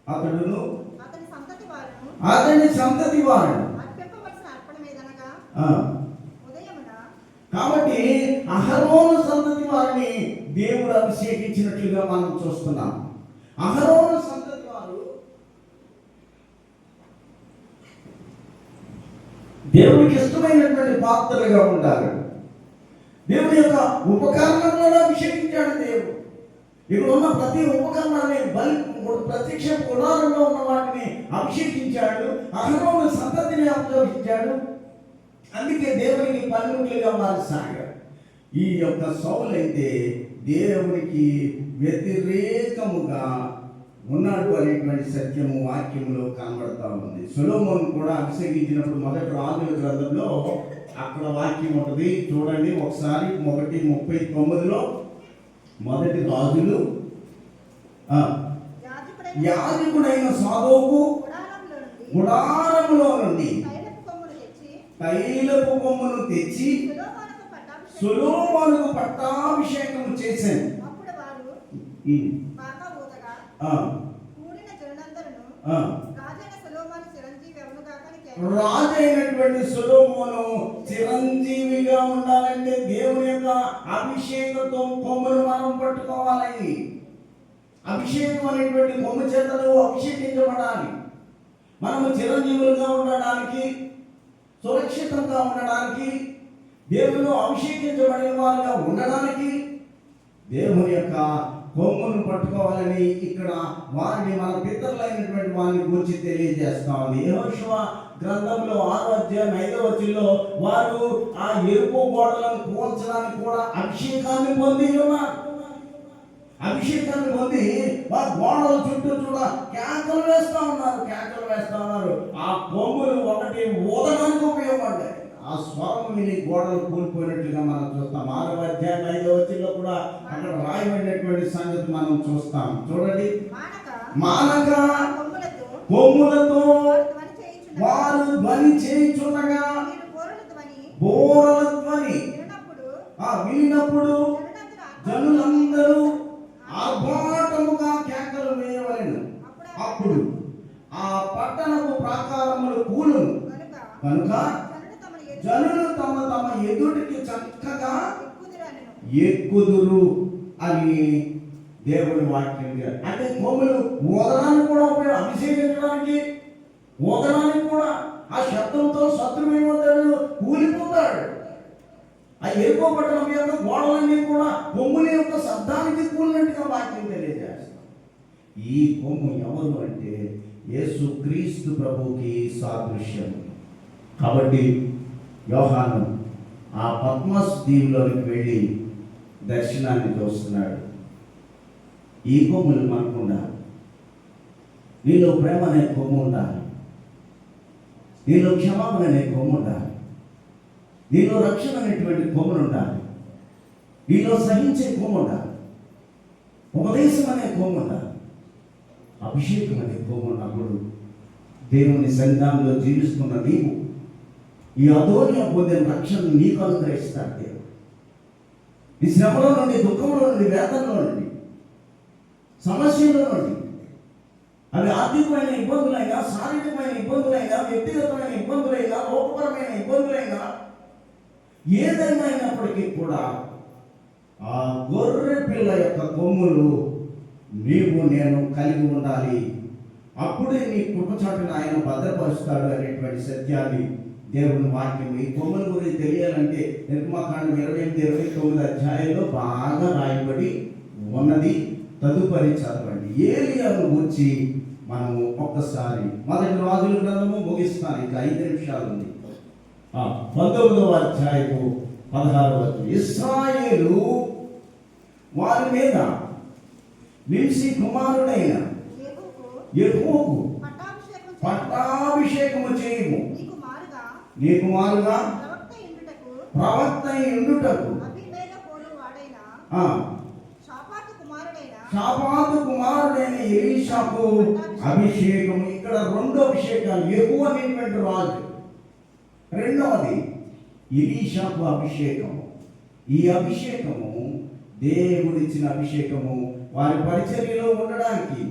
అతడును అతని సంతతి వారును అతని సంతతి వారు. అర్పింపవలసిన అర్పణ మీదనగా ఉదయమున. కాబట్టి అహరోను సంతతి వారిని దేవుడు అభిషేకించినట్లుగా మనం చూస్తున్నాం. అహరోను సంతతి వారు దేవుడికి ఇష్టమైనటువంటి పాత్రలుగా ఉంటారు. దేవుడి యొక్క ఉపకరణంలో అభిషేకించాడు దేవుడు. ఇక్కడ ఉన్న ప్రతి ఉపకరణాన్ని ప్రత్యక్ష గుడారంలో ఉన్న వాటిని అభిషేకించాడు. అహరోను సంతతిని అభిషేకించాడు. అందుకే దేవునికి పన్నులుగా మారిసాగాడు. ఈ యొక్క సౌలు అయితే దేవునికి వ్యతిరేకముగా ఉన్నాడు అనేటువంటి సత్యము వాక్యములో కనబడతా ఉంది. సొలొమోను కూడా అభిషేకించినప్పుడు మొదటి రాజుల గ్రంథంలో అక్కడ వాక్యం ఉంటుంది, చూడండి ఒకసారి. 1:39 మొదటి రాజులు, యాజకుడైన సాదోకు గుడారములో నుండి తైలపు కొమ్మును తెచ్చి సొలొమోనుకు పట్టాభిషేకము చేశాను. రాజైనటువంటి సొలొమోను చిరంజీవిగా ఉండాలంటే దేవుని యొక్క అభిషేకంతో కొమ్మును మనం పట్టుకోవాలి. అభిషేకం అనేటువంటి కొమ్ము చేతలు అభిషేకించబడాలి. మనము చిరంజీవులుగా ఉండడానికి, సురక్షితంగా ఉండడానికి, దేవుడు అభిషేకించబడిన వారుగా ఉండడానికి దేవుని యొక్క కొమ్మును పట్టుకోవాలని ఇక్కడ వారిని, మన పితరులైనటువంటి వారిని గురించి తెలియజేస్తా ఉంది. యెహోషువ గ్రంథంలో 6వ అధ్యాయం 5వ వచనంలో వారు ఆ ఎరుపు గోడలను కూల్చడానికి కూడా అభిషేకాన్ని పొంది ఉన్నారు. అభిషేకాన్ని పొంది వారు గోడల చుట్టూ కేకలు వేస్తా ఉన్నారు. ఆ కొమ్ములు ఒకటి ఊదడానికి ఉపయోగపడ్డాయి. ఆ స్వరం విని గోడలు కూలిపోయినట్లుగా మనం చూస్తాం. 6వ అధ్యాయం 5వ వచనంలో కూడా అక్కడ రాయబడినటువంటి సంగతి మనం చూస్తాం. చూడండి, మానక కొమ్ములతో వారు ధ్వని చేయుచుండగా బోరల ధ్వని వినినప్పుడు జనులందరూ ఆర్భాటముగా కేకలు వేయవలెను. అప్పుడు ఆ పట్టణపు ప్రాకారములు కూలును కనుక జనులు తమ తమ ఎదుటికి చక్కగా ఎక్కుదురు అని దేవుని వాక్యం. అంటే కొమ్ములు ఊదడానికి కూడా ఉపయోగం, అభిషేకించడానికి ఊదడానికి కూడా. ఆ శబ్దంతో శత్రువు ఏమవుతాడు? కూలిపోతాడు. ఆ ఎరుకో పట్టణం యొక్క గోడలన్నీ కూడా కొమ్ముల యొక్క శబ్దానికి కూలినట్టుగా వాక్యం తెలియజేస్తాం. ఈ కొమ్ము ఎవరు అంటే యేసుక్రీస్తు ప్రభువుకి సాదృశ్యం. కాబట్టి యోహాను ఆ పద్మస్ దీవులోకి వెళ్ళి దర్శనాన్ని చూస్తున్నాడు. ఈ కొమ్ములు మనకు ఉండాలి. నీలో ప్రేమ అనే కొమ్ము ఉండాలి. నీలో క్షమాపణ అనే కొమ్ము ఉండాలి. నీలో రక్షణ అనేటువంటి కొమ్ములు ఉండాలి. నీలో సహించే కొమ్ము ఉండాలి. ఉపదేశం అనే కొమ్ము ఉండాలి. అభిషేకం అనే కొమ్ము ఉన్నప్పుడు దేవుని సన్నిధానంలో జీవిస్తున్న నీవు ఈ అదోనియ పొందిన రక్షణ నీకు అనుగ్రహిస్తాడు దేవుడు. ఈ శ్రమలో నుండి, దుఃఖంలో నుండి, వేదనలో నుండి, సమస్యలో నుండి, అవి ఆర్థికమైన ఇబ్బందులైనా, శారీరకమైన ఇబ్బందులైనా, వ్యక్తిగతమైన ఇబ్బందులైనా, లోకపరమైన ఇబ్బందులైనా, ఏదైనా అయినప్పటికీ కూడా ఆ గొర్రె పిల్ల యొక్క కొమ్ములు నీవు నేను కలిగి ఉండాలి. అప్పుడే నీ కుటుంబచాటును ఆయన భద్రపరుస్తాడు అనేటువంటి సత్యాన్ని దేవుని వాక్యం. ఈ కొమ్ముల గురించి తెలియాలంటే నిర్మాకాండం 28-29 అధ్యాయంలో బాగా రాయబడి ఉన్నది. తదుపరి చదవండి. ఏలియాను గురించి మనము ఒక్కసారి మొదటి రాజుల గ్రంథము ముగిస్తాను. ఇంకా 5 నిమిషాలు ఉంది. 19వ అధ్యాయము 16వ వచనం. ఇశ్రాయేలు వారి మీద నింసి కుమారుడైన యెహోవాకు పట్టాభిషేకము చేయము. నీకు మారుగా ప్రవక్త ఉండుటకు షాపాతు కుమారుడైన ఎలీషాకు అభిషేకము. ఇక్కడ 2 అభిషేకాలు. యెహోవా అనేటువంటి రాజు, రెండవది ఎలీషాకు అభిషేకము. ఈ అభిషేకము దేవుడిచ్చిన అభిషేకము. వారి పరిచర్యలో ఉండడానికి,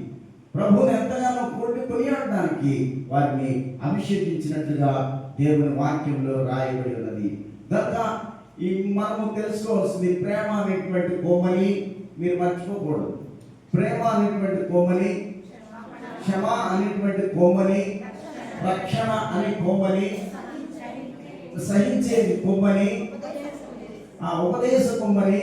ప్రభువుని ఎంతగానో కొనియాడడానికి వారిని అభిషేకించినట్లుగా దేవుని వాక్యంలో రాయబడి ఉన్నది. కనుక ఈ మనము తెలుసుకోవాల్సింది, ప్రేమ అనేటువంటి కోమలి మీరు మర్చిపోకూడదు. ప్రేమ అనేటువంటి కోమలి, క్షమ అనేటువంటి కోమలి, రక్షణ అనే కోమలి, సహించేది కొమ్మని, ఆ ఉపదేశ కొమ్మని,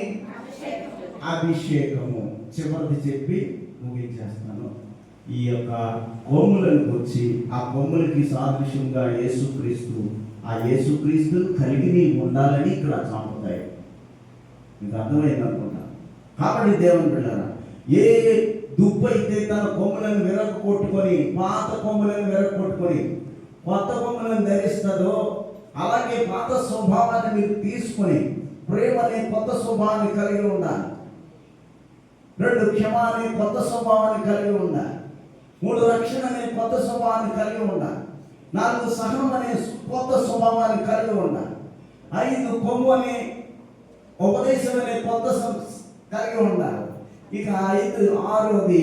అభిషేకము. చివరిది చెప్పి ముగించేస్తాను. ఈ యొక్క కొమ్ములను గురించి, ఆ కొమ్ములకి సాదృశ్యంగా యేసుక్రీస్తు, ఆ యేసుక్రీస్తు కలిగి ఉండాలని ఇక్కడ చాపుతాయి. మీకు అర్థమైంది అనుకుంటా. కాబట్టి దేవుని బిడ్డలారా, ఏ దుప్పు అయితే తన కొమ్ములను విరగొట్టుకొని, పాత కొమ్ములను విరగొట్టుకొని కొత్త కొమ్ములను ధరిస్తుందో, అలాగే పాత స్వభావాన్ని మీరు తీసుకొని ప్రేమ అనే కొత్త స్వభావాన్ని కలిగి ఉండాలి. 2 క్షమ అనే కొత్త స్వభావాన్ని కలిగి ఉండాలి. 3 రక్షణ అనే కొత్త స్వభావాన్ని కలిగి ఉండాలి. 4 సహనం అనే కొత్త స్వభావాన్ని కలిగి ఉండాలి. 5 కొమ్ము అనే ఉపదేశం అనే కొత్త కలిగి ఉండాలి. ఇక 6వది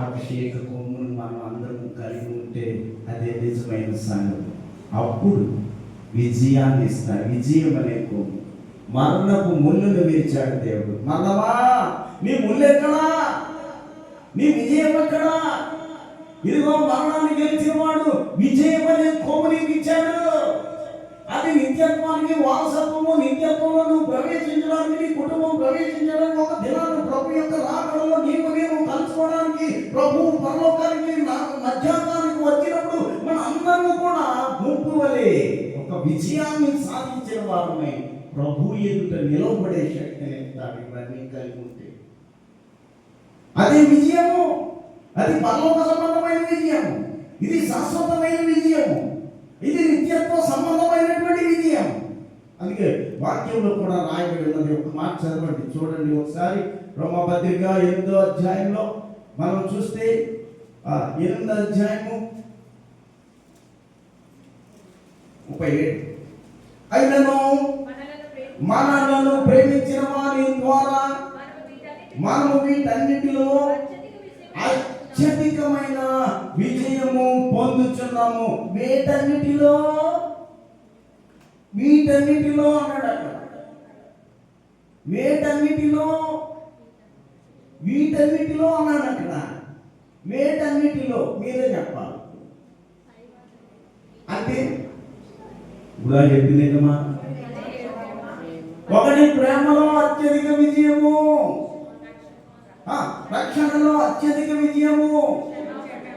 అభిషేక కొమ్మును మనం అందరం కలిగి ఉంటే అదే నిజమైన సంగతి. అప్పుడు విజయాన్ని ఇస్తాడు. విజయం అనే కొమ్ము. మరణపు ముళ్ళును విరిచాడు దేవుడు. మరణమా నీ ముళ్ళు ఎక్కడా, నీ విజయం ఎక్కడా? ఇదిగో మరణాన్ని గెలిచిన వాడు విజయం అనే కొమ్ము నీకు ఇచ్చాడు. అది నిత్యత్వానికి వారసత్వము. నిత్యత్వంలో నువ్వు ప్రవేశించడానికి, నీ కుటుంబం ప్రవేశించడానికి, ఒక దినాన్ని ప్రభు యొక్క రాకడలో నేను కలుసుకోవడానికి, ప్రభు పరలోకానికి మధ్యాహ్నానికి వచ్చినప్పుడు మన అందరూ కూడా గుంపు వలె ఒక విజయాన్ని సాధించిన వారమే ప్రభు ఎదుట నిలవబడే శక్తిని ఇవన్నీ కలిగి ఉంటే అదే విజయము. అది పరలోక సంబంధమైన విజయము. ఇది శాశ్వతమైన విజయము. ఇది నిత్యత్వ సంబంధమైనటువంటి విజయం. అందుకే వాక్యంలో కూడా రాయబడి ఉన్నది. ఒక మాట చదవండి, చూడండి ఒకసారి. రోమపత్రిక 8వ అధ్యాయంలో మనం చూస్తే 8వ అధ్యాయము 37. అయినను మనలను ప్రేమించిన వారి ద్వారా మనము వీటన్నిటిలో అత్యధికమైన విజయము పొందుచున్నాము. వీటన్నిటిలో అన్నాడు అక్కడ. వీటన్నిటిలో అన్నాడు అక్కడ. వీటన్నిటిలో మీరే చెప్పాలి. అంటే ఇప్పుడు చెప్పిందేమా? 1 ప్రేమలో అత్యధిక విజయము, రక్షణలో అత్యధిక విజయము,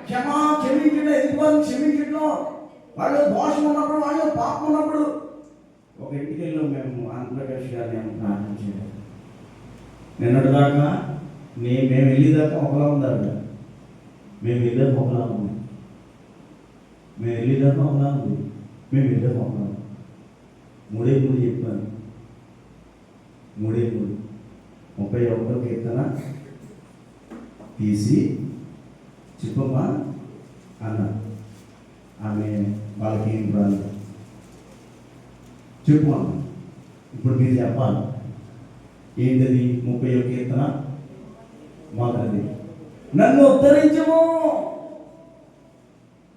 క్షమించడం, ఎదుగుని క్షమించడం. వాళ్ళు దోషం ఉన్నప్పుడు, వాళ్ళు పాపం ఉన్నప్పుడు. ఒక ఇంటికి వెళ్ళాం మేము, ఆంధ్రప్రదేశ్ గారిని ప్రార్థన చేయడం. నిన్నటిదాకా మేము వెళ్ళేదాకా ఒకలా ఉండాలి. మేము వెళ్ళేదాకా ఒకలా ఉంది. మేము వెళ్ళేదాకా ఒకలా ఉంది. మేము వెళ్ళాక ఒకలా 3 చెప్పాను. 31వ కీర్తన తీసి చెప్పమ్మా అన్న. ఆమె వాళ్ళకి ఏం రాదు. చెప్పు అన్న. ఇప్పుడు మీరు చెప్పాలి. ఏంటది? 30వ కీర్తన మొదటిది. నన్ను ఉద్ధరించము.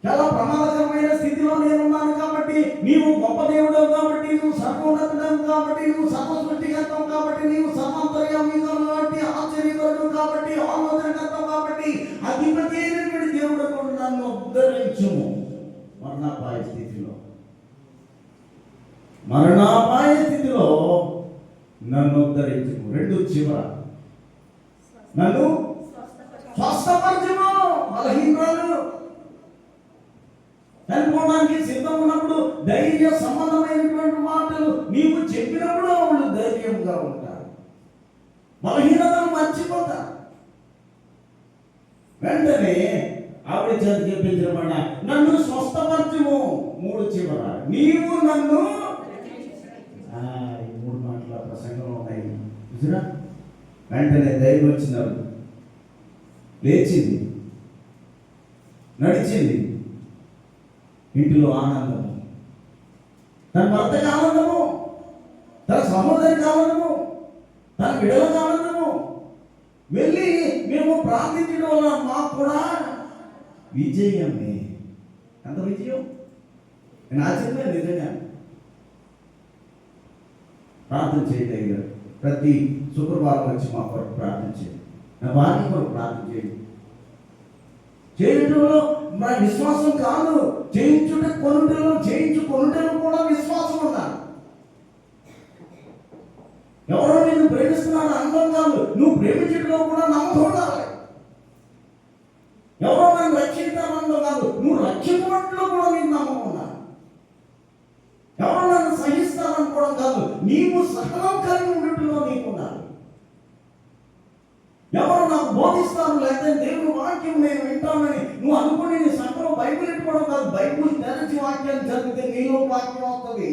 చాలా ప్రమాదకరమైన స్థితిలో నేనున్నాను కాబట్టి, నీవు గొప్ప దేవుడు కాబట్టి, నువ్వు సర్వోన్నతుడు కాబట్టి, నువ్వు సర్వసృష్టికర్తం కాబట్టి, నీవు సర్వాంతర్యామి కాబట్టి, ఆశ్చర్యకరుడు కాబట్టి, ఆలోచనకర్తం కాబట్టి, అధిపతి అయినటువంటి దేవుడు నన్ను ఉద్ధరించుము. మరణాపాయ స్థితిలో నన్ను ఉద్ధరించుము. 2 చివర నన్ను స్వస్థపరచుము. బలహీనురాలు చనిపోవడానికి సిద్ధం ఉన్నప్పుడు ధైర్య సంబంధమైనటువంటి మాటలు నీవు చెప్పినప్పుడు వాళ్ళు ధైర్యంగా ఉంటారు. బలహీనతను మర్చిపోతారు. వెంటనే ఆవిడ చేత చెప్పించిన మాట, నన్ను స్వస్థపరచుము. 3 చివర నీవు నన్ను. ఈ 3 మాటల ప్రసంగంలో ఉన్నాయి చూసినా. వెంటనే ధైర్యం వచ్చినారు. లేచింది, నడిచింది. ఇంటిలో ఆనందము, తన భర్తకి ఆనందము, తన సహోదరికి ఆనందము, తన బిడ్డలకు ఆనందము. వెళ్ళి మేము ప్రార్థించడం వల్ల మాకు కూడా విజయమే. ఎంత విజయం! నేను ఆశ్చర్యమే నిజంగా. ప్రార్థన చేయగలిగారు. ప్రతి శుక్రవారం వచ్చి మా కొరకు ప్రార్థన చేయండి, నా భార్య కొరకు ప్రార్థన చేయండి. చేయటంలో మన విశ్వాసం కాదు, చేయించుకొనుటలో కూడా విశ్వాసం ఉండాలి. ఎవరో నిన్ను ప్రేమిస్తున్నాడు అందం కాదు, నువ్వు ప్రేమించడంలో కూడా నమ్మకం ఉండాలి. ఎవరో నన్ను రక్షించాలన్నో కాదు, నువ్వు రక్షించడంలో కూడా నీకు నమ్మకం ఉండాలి. ఎవరో నన్ను సహిస్తాననుకోవడం కాదు, నీవు సహనం కలిగి ఉండటంలో నీకు ఉండాలి. ఎవరు నాకు బోధిస్తారు లేకపోతే దేవుని వాక్యం నేను వింటానని నువ్వు అనుకుని నీ సంఘంలో బైబిల్ పెట్టుకోవడం కాదు, బైబిల్ తెరచి వాక్యాన్ని చదివితే నీలో వాక్యం వస్తుంది.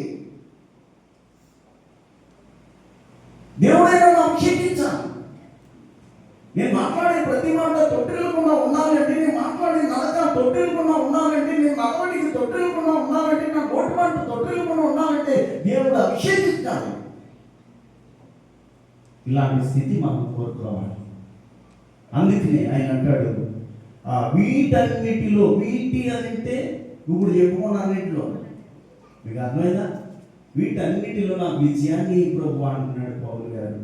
దేవుడైనా అభిషేకించాను. నేను మాట్లాడే ప్రతి మాట తొట్టిల్లకుండా ఉండాలంటే, నేను మాట్లాడే నడక తొట్టిల్లకుండా ఉండాలంటే, నేను నడవడికి తొట్టిల్లకుండా ఉండాలంటే, నా నోటి మాట తొట్టిల్లకుండా ఉండాలంటే దేవుడు అభిషేకిస్తాడు. ఇలాంటి స్థితి మనం కోరుకోవాలి. అందుకనే ఆయన అంటాడు, వీటన్నిటిలో, వీటి అంటే ఇప్పుడు చెప్పుకున్నన్నింటిలో మీకు అర్థమైందా? వీటన్నిటిలో నాకు విజయాన్ని ప్రభు అంటున్నాడు పౌలు గారు.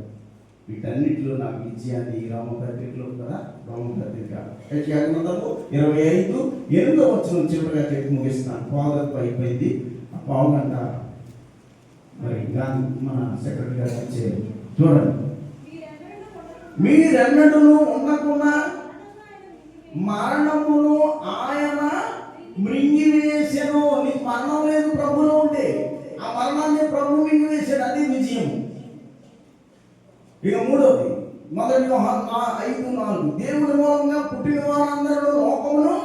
వీటన్నిటిలో నాకు విజయాన్ని రామపత్రికలో కదా, రామపత్రిక 25:8 చివరిగా చెప్పి ముగిస్తాను. పావుగంట అయిపోయింది. ఆ పావుగంట మరి మన సెక్రటరీ గారు వచ్చేది. చూడండి, మీరెన్నడూ ఉండకుండా మరణమును ఆయన మృంగివేసెను. నీకు మరణం లేదు ప్రభులో ఉంటే, ఆ మరణాన్ని ప్రభు మింగివేశాడు, అది విజయం. ఇక మూడవది, 1 యోహాను 5:4, దేవుడి మూలంగా పుట్టిన వారందరూ లోకమును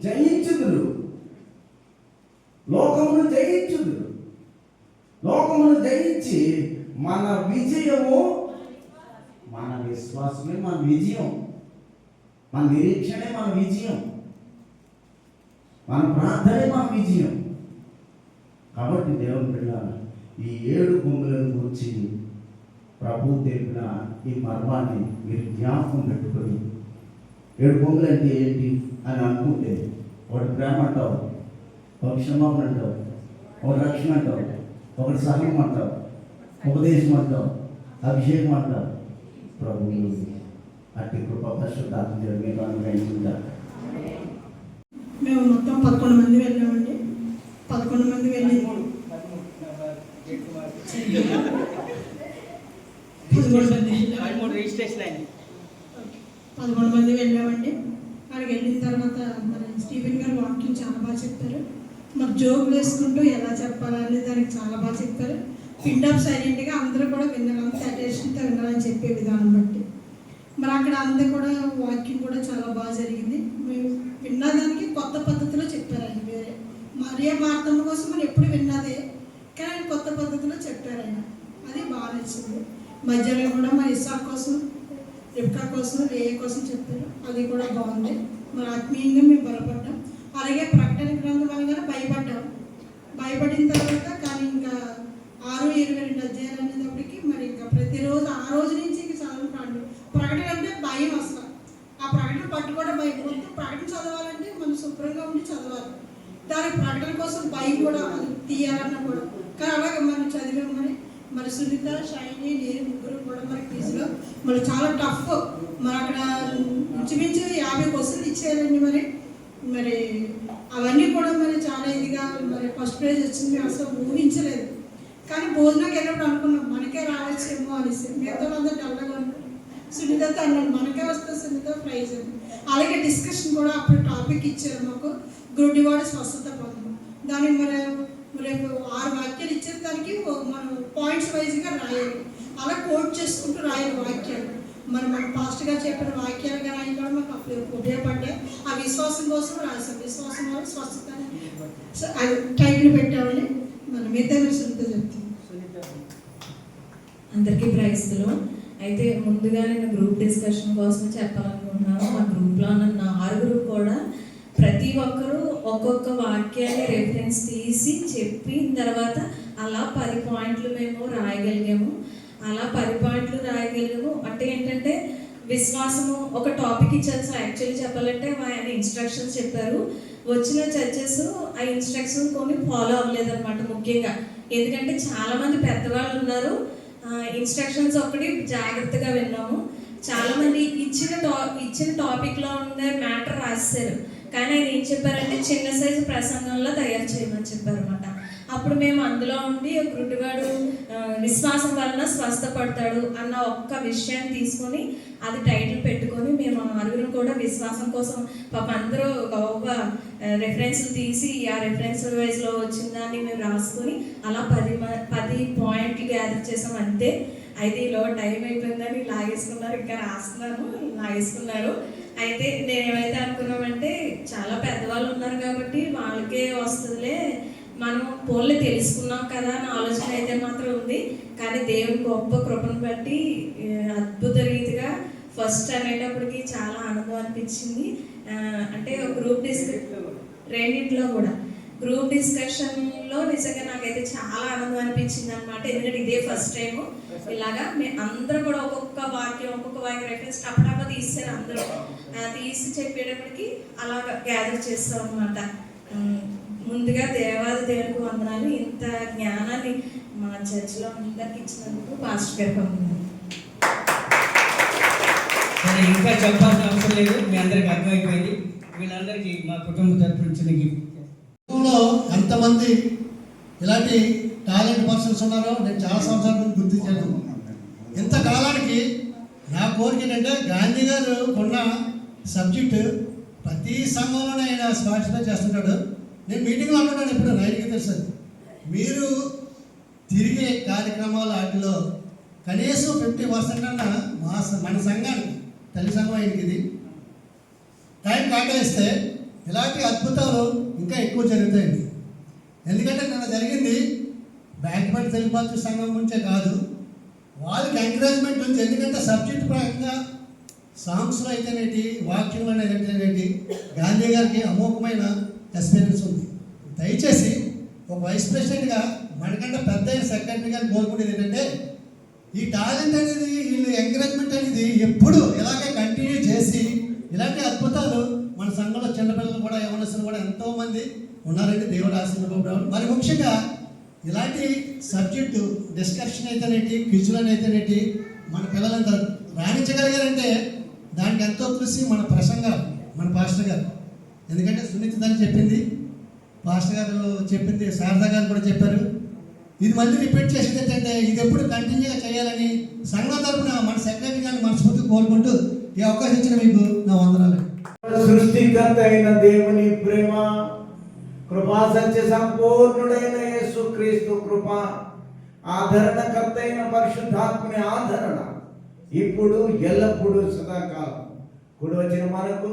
జయించుదురు. లోకమును జయించి మన విజయము, మన విశ్వాసమే మన విజయం, మన నిరీక్షణే మన విజయం, మన ప్రార్థనే మన విజయం. కాబట్టి దేవుని పిల్లలు, ఈ 7 కొమ్ములను గురించి ప్రభు తెలిపిన ఈ మర్మాన్ని మీరు జ్ఞాపకం పెట్టుకొని, 7 కొమ్ములు అంటే ఏంటి అని అనుకుంటే, ఒకటి ప్రేమ అంటావు, ఒక క్షమాపణ అంటావు, ఒక రక్షణ అంటావు, ఒకటి సహనం అంటావు, ఉపదేశం అంటావు, అభిషేకం అంటావు. ప్రభు అట్టి కృప పరిశుద్ధాత్మ జరిగిన అనుగ్రహించుకుంటారు. మేము మొత్తం 11 మంది వెళ్ళామండి. 11 మంది వెళ్ళి 11 మంది వెళ్ళామండి. అక్కడికి వెళ్ళిన తర్వాత మరి స్టీఫెన్ గారు వాక్యం చాలా బాగా చెప్పారు. మరి జోక్ వేసుకుంటూ ఎలా చెప్పాలని దానికి చాలా బాగా చెప్పారు. పిన్అప్ సైలెంట్గా అందరూ కూడా విన్నారు, అంత అటెన్షన్తో విన్నారని చెప్పే విధానం బట్టి మరి అక్కడ అంతా కూడా వాక్యం కూడా చాలా బాగా జరిగింది. మేము విన్నదానికి కొత్త పద్ధతిలో చెప్పారు. ఆయన వేరే మరియా మార్తమ్మ కోసం మనం ఎప్పుడు విన్నదే, కానీ ఆయన కొత్త పద్ధతిలో చెప్పారు. ఆయన అది బాగా నచ్చింది. మధ్యాహ్నం కూడా మరి ఇస్సాకు కోసం, రిబ్కా కోసం, లేయ కోసం చెప్పారు. అది కూడా బాగుంది. మరి ఆత్మీయంగా మేము బలపడ్డాం. అలాగే ప్రకటన గ్రంథం అనగానే భయపడిన తర్వాత కానీ ఇంకా 6:22 అధ్యాయాలు అనేటప్పటికి మరి ఇంకా ప్రతిరోజు ఆ రోజు నుంచి ఇంకా చదవడం ప్రకటన అంటే భయం అసలు. ఆ ప్రకటన పట్టుకోవడం భయం. మొత్తం ప్రకటన చదవాలంటే మనం శుభ్రంగా ఉండి చదవాలి. దానికి ప్రకటన కోసం భయం కూడా, అది తీయాలన్నా కూడా. కానీ అలాగే మనం చదివామని మరి సునీత, షైని, నేను ముగ్గురు కూడా మరి క్విజ్లో మరి చాలా టఫ్. మరి అక్కడ ఇంచుమించు 50 క్వశ్చన్లు ఇచ్చారండి. మరి అవన్నీ కూడా మరి చాలా ఇదిగా మరి ఫస్ట్ ప్రైజ్ వచ్చింది. మేము అసలు ఊహించలేదు. కానీ భోజనానికి వెళ్ళినప్పుడు అనుకున్నాం మనకే రావచ్చేమో అనేసి. మిగతా అందరూ డల్గా ఉన్నారు. సునీతతో అన్నాను మనకే వస్తే సునీత ప్రైజ్ అని. అలాగే డిస్కషన్ కూడా అప్పుడు టాపిక్ ఇచ్చారు మాకు, గుడ్డివాడు స్వస్థత పొందడం. దానికి మరి రేపు 6 వాక్యాలు ఇచ్చారు. దానికి మనం పాయింట్స్ వైజ్గా రాయాలి. అలా కోట్ చేసుకుంటూ రాయాలి వాక్యాలు. మన పాస్ట్గా చెప్పిన వాక్యాలు కానీ అవి కూడా మాకు అప్పుడు ఉపయోగపడ్డాయి. ఆ విశ్వాసం కోసం రాసాం. విశ్వాసం వల్ల స్వస్థత అది టైటిల్ పెట్టామని మన మిగతా విషయంతో చెప్తాం. అందరికీ ప్రైజ్లో. అయితే ముందుగా నేను గ్రూప్ డిస్కషన్ కోసం చెప్పాలనుకుంటున్నాను. మా గ్రూప్లో ఉన్న 9 కూడా ప్రతి ఒక్కరూ ఒక్కొక్క వాక్యాన్ని రెఫరెన్స్ తీసి చెప్పిన తర్వాత అలా 10 పాయింట్లు మేము రాయగలిగాము. అలా 10 పాయింట్లు రాయగలిగాము. అంటే ఏంటంటే విశ్వాసము ఒక టాపిక్ ఇచ్చారు సార్. యాక్చువల్లీ చెప్పాలంటే ఆయన ఇన్స్ట్రక్షన్స్ చెప్పారు. వచ్చిన చర్చెస్ ఆ ఇన్స్ట్రక్షన్స్ కొన్ని ఫాలో అవ్వలేదు అనమాట. ముఖ్యంగా ఎందుకంటే చాలా మంది పెద్దవాళ్ళు ఉన్నారు, ఇన్స్ట్రక్షన్స్ ఒకటి జాగ్రత్తగా విన్నాము. చాలా మంది ఇచ్చిన టాపిక్లో ఉండే మ్యాటర్ రాశారు, కానీ ఆయన ఏం చెప్పారంటే చిన్న సైజు ప్రసంగంలో తయారు చేయమని చెప్పారు అనమాట. అప్పుడు మేము అందులో ఉండి గుడ్డివాడు విశ్వాసం వలన స్వస్థపడతాడు అన్న ఒక్క విషయాన్ని తీసుకొని అది టైటిల్ పెట్టుకొని మేము ఆరుగురు కూడా విశ్వాసం కోసం పాప అందరూ ఒక రెఫరెన్స్లు తీసి ఆ రెఫరెన్స్ వైజ్లో వచ్చిందాన్ని మేము రాసుకొని అలా 10 పాయింట్లు గ్యాదర్ చేసాం అంతే. అయితే ఈలో టైం అయిపోయిందని లాగేసుకున్నారు, ఇంకా రాస్తున్నాను లాగేసుకున్నారు. అయితే నేనేమైతే అనుకున్నామంటే చాలా పెద్దవాళ్ళు ఉన్నారు కాబట్టి వాళ్ళకే వస్తుందిలే, మనం పోన్లు తెలుసుకున్నాం కదా అని ఆలోచన అయితే మాత్రం ఉంది. కానీ దేవుని గొప్ప కృపను బట్టి అద్భుత రీతిగా ఫస్ట్ అనేటప్పటికి చాలా ఆనందం అనిపించింది. అంటే గ్రూప్ రెండింటిలో కూడా గ్రూప్ డిస్కషన్లో నిజంగా నాకైతే చాలా ఆనందం అనిపించింది అనమాట. ఎందుకంటే ఇదే ఫస్ట్ టైము ఇలాగా మేము అందరూ కూడా ఒక్కొక్క వాక్యం రెఫరెన్స్ టపటప తీసారు. అందరూ తీసి చెప్పేటప్పటికి అలాగా గ్యాదర్ చేస్తాం అనమాట. ముందుగా దేవునికి వందనాలు. ఇంత జ్ఞానాన్ని మా చర్చిలో అందరికి ఇచ్చినందుకు పాస్టర్ గారికి వందనాలు. ఇంకా చెప్పాల్సిన అవసరం లేదు, మీ అందరికి అర్థమైపోయింది. వీళ్ళందరికీ మా కుటుంబ తరపు నుంచి గిఫ్ట్. ఎంతమంది ఇలాంటి టాలెంట్ పర్సన్స్ ఉన్నారో నేను చాలా సంవత్సరాల నుంచి గుర్తించాను. ఇంతకాలానికి నా కోరిక ఏంటంటే గాంధీ గారు ఉన్న సబ్జెక్టు ప్రతి సంఘంలోనే ఆయన పార్టిసిపేట్ చేస్తుంటాడు. నేను మీటింగ్లో అంటున్నాను ఎప్పుడు రైట్గా తెలుసు. మీరు తిరిగే కార్యక్రమాల వాటిలో కనీసం 50% అన్న మన సంఘానికి తల్లి సంఘం ఆయనకి ఇది టైం కేటాయిస్తే ఇలాంటి అద్భుతాలు ఇంకా ఎక్కువ జరుగుతాయండి. ఎందుకంటే నిన్న జరిగింది బ్యాక్వర్డ్ తెలుగు సంఘం నుంచే కాదు, వాళ్ళకి ఎంకరేజ్మెంట్ ఉంది. ఎందుకంటే సబ్జెక్ట్ ప్రకారంగా సాంగ్స్లో అయితేనేటి, వాక్యంలో అయితేనేటి గాంధీ గారికి అమోఘమైన ఎక్స్పీరియన్స్ ఉంది. దయచేసి ఒక వైస్ ప్రెసిడెంట్గా మనకంటే పెద్ద సెక్రటరీ గారిని కోరుకునేది ఏంటంటే ఈ టాలెంట్ అనేది, వీళ్ళు ఎంకరేజ్మెంట్ అనేది ఎప్పుడు ఇలాగే కంటిన్యూ చేసి ఇలాంటి అద్భుతాలు మన సంఘంలో చిన్నపిల్లలు కూడా యవనస్తులు కూడా ఎంతోమంది ఉన్నారంటే దేవుడు ఆశీర్వాదం. మరి ముఖ్యంగా ఇలాంటి సబ్జెక్టు డిస్కషన్ అయితేనేటి, క్విజ్లను అయితేనేటి మన పిల్లలంతా రాణించగలిగారంటే దానికి ఎంతో కృషి మన ప్రసంగాలు, మన పాస్టర్ గారు. ఎందుకంటే సునీతని చెప్పింది, పాస్టర్ గారు చెప్పింది, శారదా గారు కూడా చెప్పారు. ఇది మళ్ళీ రిపీట్ చేసేది ఏంటంటే ఇది ఎప్పుడు కంటిన్యూగా చేయాలని సంఘం తరపున మన సెక్రటరీ గారిని మనస్ఫూర్తిగా కోరుకుంటూ ఈ అవకాశం ఇచ్చిన మీకు నా వందనాలు. సృష్టికర్త అయిన దేవుని ప్రేమ, కృపా సత్య సంపూర్ణుడైన యేసుక్రీస్తు కృప, ఆదరణకర్త అయిన పరిశుద్ధాత్మని ఆదరణ ఇప్పుడు ఎల్లప్పుడూ సదాకాలం కూడి వచ్చిన మనకు,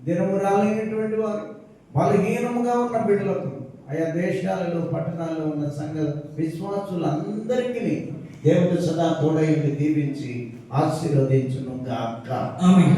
దినము రాలేనటువంటి వారు, బలహీనముగా ఉన్న బిడ్డలకు, ఆయా దేశాలలో పట్టణాల్లో ఉన్న సంఘ విశ్వాసులందరికీ దేవుడు సదా తోడై దీవించి ఆశీర్వదించును గాక. ఆమేన్.